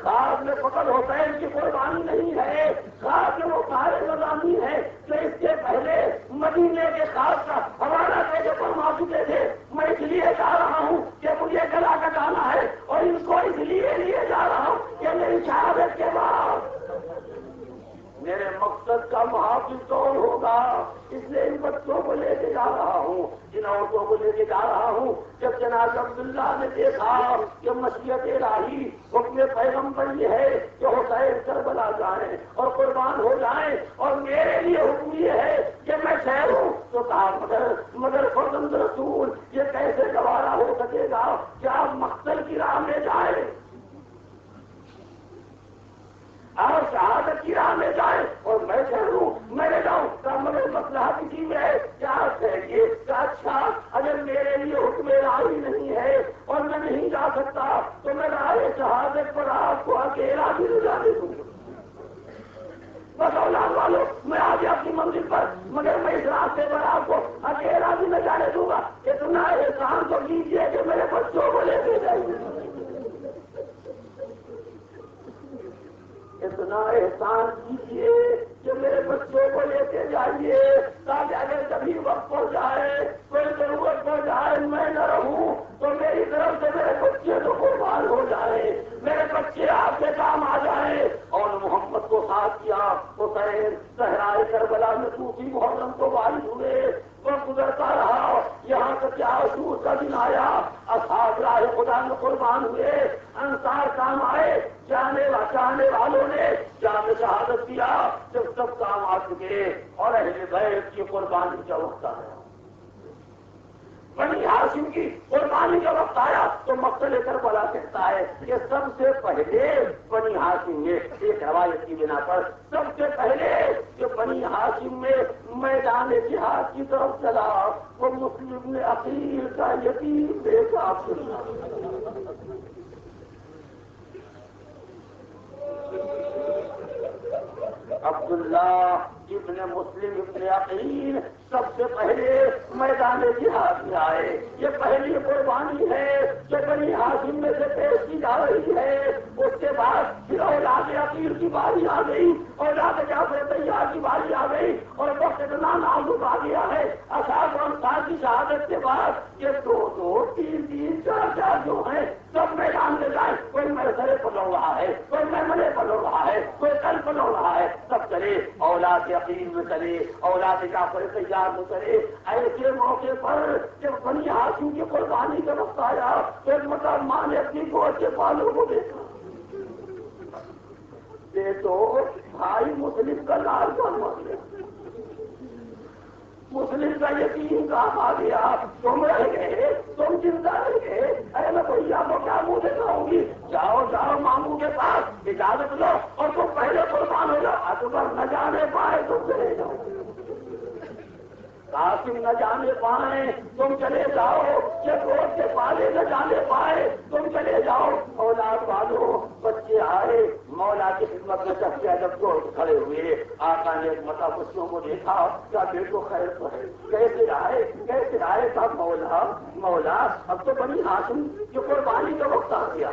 خواب میں فخر حسین کی قربانی نہیں ہے، خواب میں وہ سارے مضامین ہیں کہ اس کے پہلے مدینے کے خواب کا حوالہ دے کے فرما چکے تھے۔ میں اس لیے جا رہا ہوں کہ مجھے گلا کٹانا ہے، اور ان کو اس لیے جا رہا ہوں کہ میری شہادت کے بعد میرے مقصد کا محافظ کون ہوگا، اس لیے ان بچوں کو لے کے جا رہا ہوں، ان عورتوں کو لے کے جا رہا ہوں۔ جب جناب عبداللہ نے دیکھا کہ مشیت الہی حکم پیغمبر یہ ہے کہ حسین کربلا جائیں اور قربان ہو جائیں، اور میرے لیے حکم یہ ہے کہ میں ٹھہروں، تو کہا مگر فرزند رسول یہ کیسے گوارا ہو سکے گا کہ آپ مقتل کی راہ میں جائیں اور شہادت کی راہ میں جائیں اور میں ٹھہروں، میں لے جاؤں؟ کہا مگر مسئلہ کسی میں ہے، کیا کہیے؟ کہ اچھا اگر میرے لیے حکم الہی نہیں ہے اور میں نہیں جا سکتا تو میں راہ شہادت پر آپ کو اکیلا بھی نہیں جانے دوں گا۔ بس اولاد والوں میں آ گیا اپنی منزل پر، مگر میں اس راستے پر آپ کو اکیلا بھی نہ جانے دوں گا۔ اتنا احسان تو کیجیے کہ میرے بچوں کو لے کے جائیے، اتنا احسان کیجیے کہ میرے بچوں کو لے کے جائیے، تاکہ اگر کبھی وقت ہو جائے، کوئی ضرورت ہو جائے، میں نہ رہوں تو میری طرف سے میرے بچے تو قربان ہو جائیں، میرے بچے آپ کے کام آ جائیں۔ اور محمد کو ساتھ کیا، حسین صحرائے کربلا میں دوسری محرم کو وارد ہوئے، وہ گزرتا رہا، یہاں تک کہ عاشور کا دن آیا، اصحاب راہ خدا میں قربان ہوئے، انصار کام آئے، چاہنے والوں نے جام شہادت دیا، جب سب کام آ چکے اور اہل بیت کی قربانی کا وقت آیا، بنی ہاشم کی قربانی کا وقت آیا، تو مقتل کربلا کہتا ہے کہ سب سے پہلے بنی ہاشم میں، ایک روایت کی بنا پر سب سے پہلے جو بنی ہاشم میں میدان جہاد کی طرف چلا وہ مسلم نے عقیل کا یتیم بیٹا عبداللہ ابن مسلم ابن عقیل سب سے پہلے میدان جہاد میں آئے۔ یہ پہلی قربانی ہے جو بنی ہاشم میں سے پیش کی جا رہی ہے۔ اس کے بعد پھر اولاد عقیل کی باری آ گئی، اولاد جعفر طیار کی باری آ گئی، اور وقت اتنا نازک آ گیا ہے اصحاب انصار کی شہادت کے بعد یہ دو تین چار جو ہیں سب میدان میں جائیں، کوئی مرسرے پلو رہا ہے، کوئی میمنے پلو رہا ہے، کوئی کل پلو رہا ہے، سب چلے، اولاد عقیل میں چلے، اولاد جعفر طیار میں چلے۔ ایسے موقع پر جب بنی ہاشم کی قربانی کا وقت آیا تو ایک مطلب ماں نے اپنی گود کے بالوں کو دیکھا، تو بھائی مسلم کا لال کون مار گیا، مسلم کا یتیم کام آ گیا، تم رہ گئے، تم زندہ رہ گئے، ارے میں بھیا کو کیا منہ دکھاؤں گی؟ جاؤ ماموں کے پاس اجازت لو اور تم پہلے قربان ہو جاؤ، اکبر نہ جانے پائے تم چلے جاؤ، قاسم نہ جانے پائے تم چلے جاؤ، یہ گود کے پالے نہ جانے پائے تم چلے جاؤ۔ اولاد والوں بچے آئے، مولا کی خدمت میں سب سے جب دوڑ کھڑے ہوئے، آقا نے ایک متا بچوں کو دیکھا، کیا بیٹو خیر تو ہے، کیسے آئے تھا؟ مولا اب تو بنی ہاشم کی قربانی کا وقت آ گیا،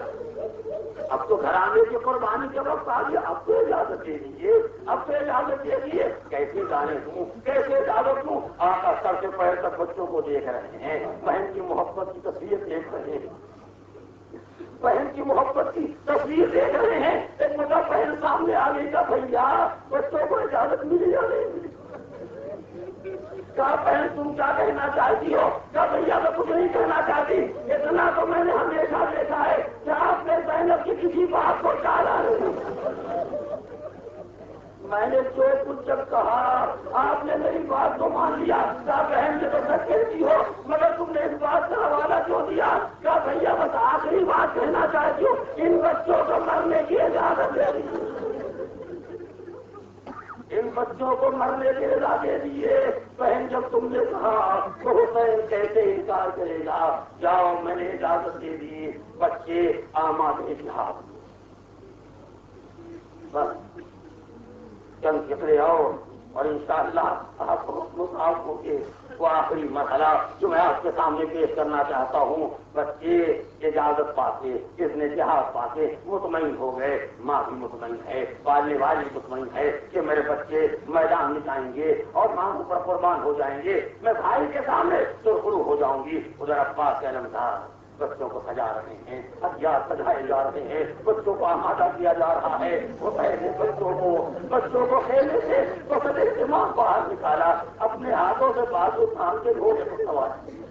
اب تو گھرانے کی قربانی کا وقت آ گیا، اب تو اجازت دے دیجیے، اب تو اجازت دے دیجیے۔ کیسے جانے دوں، کیسے اجازت دوں؟ آقا سر سے پیر تک بچوں کو دیکھ رہے ہیں، بہن کی محبت کی تصویر دیکھ رہے ہیں، بہن کی محبت کی تصویر دیکھ رہے ہیں، ایک مدد بہن سامنے آ گئی کا بھیا بچوں کو اجازت ملی یا نہیں ملی؟ کہا بہن تم کیا کہنا چاہتی ہو؟ کہا بھیا میں کچھ نہیں کہنا چاہتی، اتنا تو میں نے ہمیشہ دیکھا ہے کہ آپ نے زینب کی کسی بات کو ٹالا نہیں۔ میں نے جو کچھ جب کہا آپ نے میری بات کو مان لیا۔ کہا بہن سے تو سچ کہتی ہو مگر تم نے اس بات کا حوالہ کیوں دیا؟ کہا بھیا بس آخری بات کہنا چاہتی ہوں، ان بچوں کو مرنے کی اجازت دے دی، ان بچوں کو مرنے کی اجازت دے دیے۔ بہن جب تم نے کہا تو حسین کیسے انکار کرے گا؟ جاؤ میں نے اجازت دے دی، بچے آمادے جہاد۔ بس چند فکرے اور انشاءاللہ آپ کو مصعب ہو کے وہ آخری مرحلہ جو میں آپ کے سامنے پیش کرنا چاہتا ہوں۔ بچے اجازت پاتے، اذن جہاد پاتے مطمئن ہو گئے، ماں بھی مطمئن ہے، پالنے والی مطمئن ہے کہ میرے بچے میدان میں جائیں گے اور ماں پر قربان ہو جائیں گے، میں بھائی کے سامنے سرخرو ہو جاؤں گی۔ ادھر عباس کے علمدار بچوں کو سجا رہے ہیں، ہتھیار سجائے جا رہے ہیں، بچوں کو آمادہ کیا جا رہا ہے۔ وہ پہلے بچوں کو کھیلنے سے تو پہلے دماغ باہر نکالا، اپنے ہاتھوں سے بازو تھام کے گھوڑے کو سوار کیا،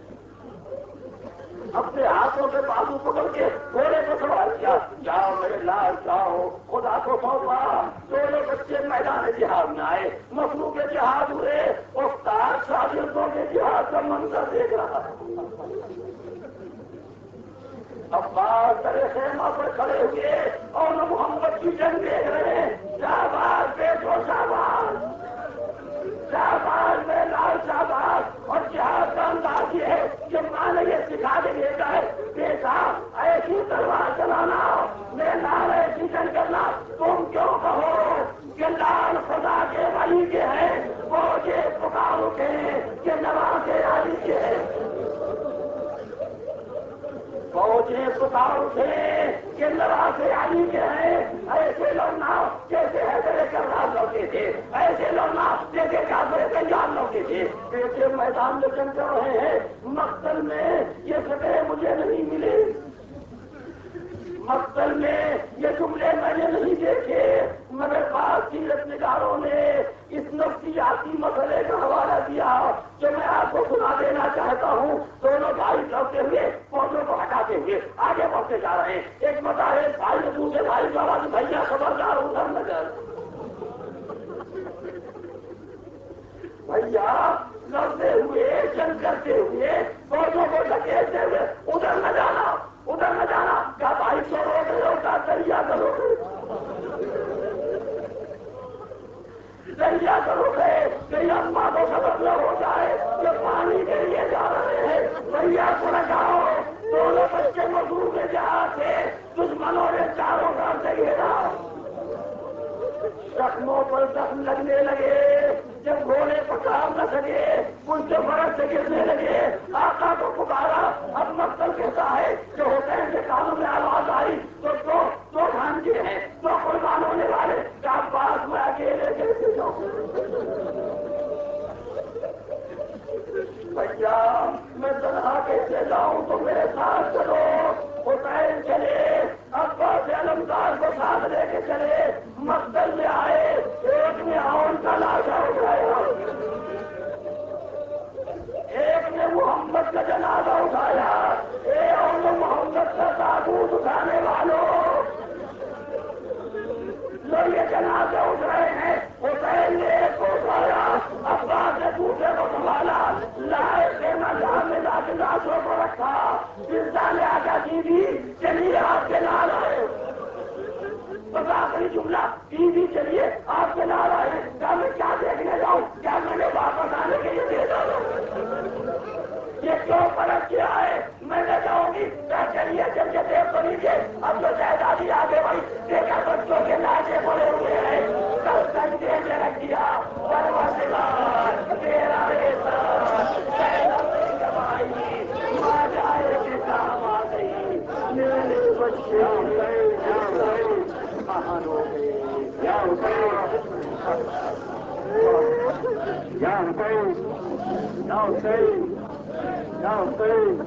اپنے ہاتھوں سے بازو پکڑ کے گھوڑے کو سوار کیا۔ جاؤ میرے لال جاؤ، خدا کو سونپا۔ دونوں بچے میدان جہاد میں آئے، مخلوق کے جہاد ہوئے، استاد شاگردوں کے جہاد کا منظر دیکھ رہا ہے۔ عباس در خیمہ پر کھڑے ہوئے اور محمد کی جنگ دیکھ رہے ہیں۔ شہباز بیٹھو شہباز، شہباز میں لال شہباز۔ اور جہاد کا انداز یہ ہے کہ ماں نے یہ سکھا کے بھیجا ہے، بیٹا ایسی تلوار چلانا، میں لال ایسی جنگ کرنا۔ تم کیوں کہو کہ لال خدا کے ولی کے ہیں، وہ یہ پکار اٹھے کہ نواز علی کے ہیں، فوجیں پکار اٹھے کہ نواز علی کے ہیں۔ ایسے لڑنا جیسے حیدر کرار لوٹے تھے، ایسے لڑنا جیسے جعفر طیار لوٹے تھے۔ بیٹے میدان میں جنگ کر رہے ہیں، مقتل میں یہ فکرے مجھے نہیں ملے، مقتل میں یہ جملے میں نے نہیں دیکھے، مگر بعض سیرت نگاروں نے اس نفسیاتی مسئلے کا حوالہ دیا جو میں آپ کو سنا دینا چاہتا ہوں۔ دونوں بھائی لڑتے ہوئے فوجوں کو ہٹاتے ہوئے آگے بڑھتے جا رہے ہیں۔ ایک مظاہر بھائی نے دوسرے بھائی کو آواز، بھیا خبردار ادھر نہ جائے، بھیا لڑتے ہوئے جنگ کرتے ہوئے فوجوں کو دھکیلتے ہوئے ادھر نہ جانا، ادھر نہ جانا۔ کیا بھائی کو روک رہے ہو؟ کیا دریا کرو گے، دریا کرو گے؟ میری اماں کو خبر نہ ہو جائے کہ پانی کے لیے جا رہے ہیں، دریا کو لگاؤ۔ دونوں بچے مزدور کے جہاز تھے، دشمنوں نے چاروں طرف سے گھیرا، زخموں پر زخم لگنے لگے۔ جب گھوڑے پکڑ نہ سکے ان سے فرق سے گرنے لگے، آقا کو پکارا۔ اب مقتل کہتا ہے کہ حسین کے کانوں میں آواز آئی تو دو بھانجے ہیں، دو قربان ہونے والے کا پاس میں اکیلے کیسے جاؤں؟ بھیا میں تنہا کیسے جاؤں؟ تو میرے ساتھ چلو۔ حسین چلے، عباس علمدار کو ساتھ لے کے چلے، مقتل میں آئے۔ ایک نے آن کا لاشا اٹھایا، ایک نے محمد کا جنازہ اٹھایا۔ اے اور محمد کا تابوت اٹھانے والوں، لو یہ جنازے اٹھ رہے ہیں۔ حسین نے ایک کو اٹھایا، عباس نے دوسرے کو سنبھالا، لائے خیمہ جہاں میں لا کے لاشوں کو رکھا۔ مرزا نے آگا بیوی چلیے آپ کے نال آئے، بس آخری جملہ بیوی چلیے آپ کے نال آئے۔ کیا میں کیا دیکھنے جاؤں؟ کیا میں نے واپس آنے کے لیے دے ڈالوں؟ یہ کیوں فرق کیا ہے؟ میں نہ جاؤں گی، کیا چلیے چل کے دیکھ تو لیجیے۔ اب تو شہزادی آگے بڑھی، دیکھا بچوں کے لاشیں پڑے ہوئے ہیں، سب سجدے میں رکھ دیا۔ پروردگار تیرا احسان، زینب کی کمائی ماں جائے کے کام آ گئی، میرے بچے مہان ہو گئے۔ یا حسین، یا حسین، یا حسین، یا حسین۔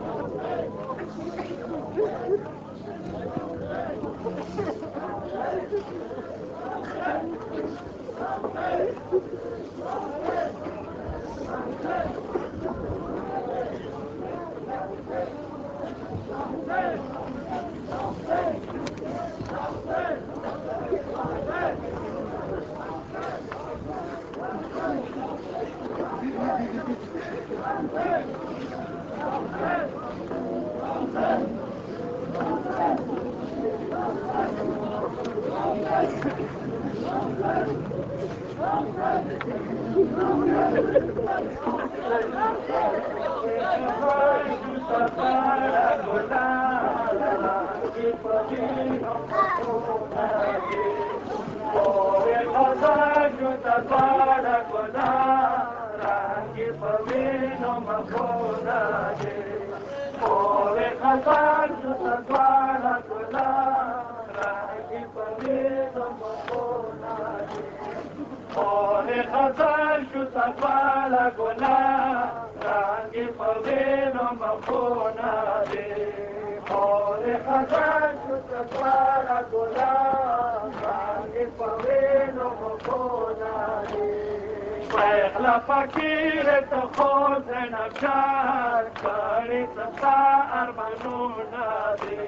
فقیر تو خود نبشار کاری ستا ارمانونا دی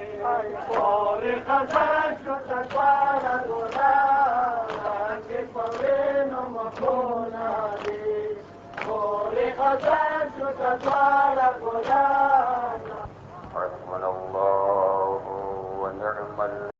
اور خزان شد دوارا گولا رنگی پوینو مکونا دی اور خزان شد دوارا گولا حسبنا الله ونعم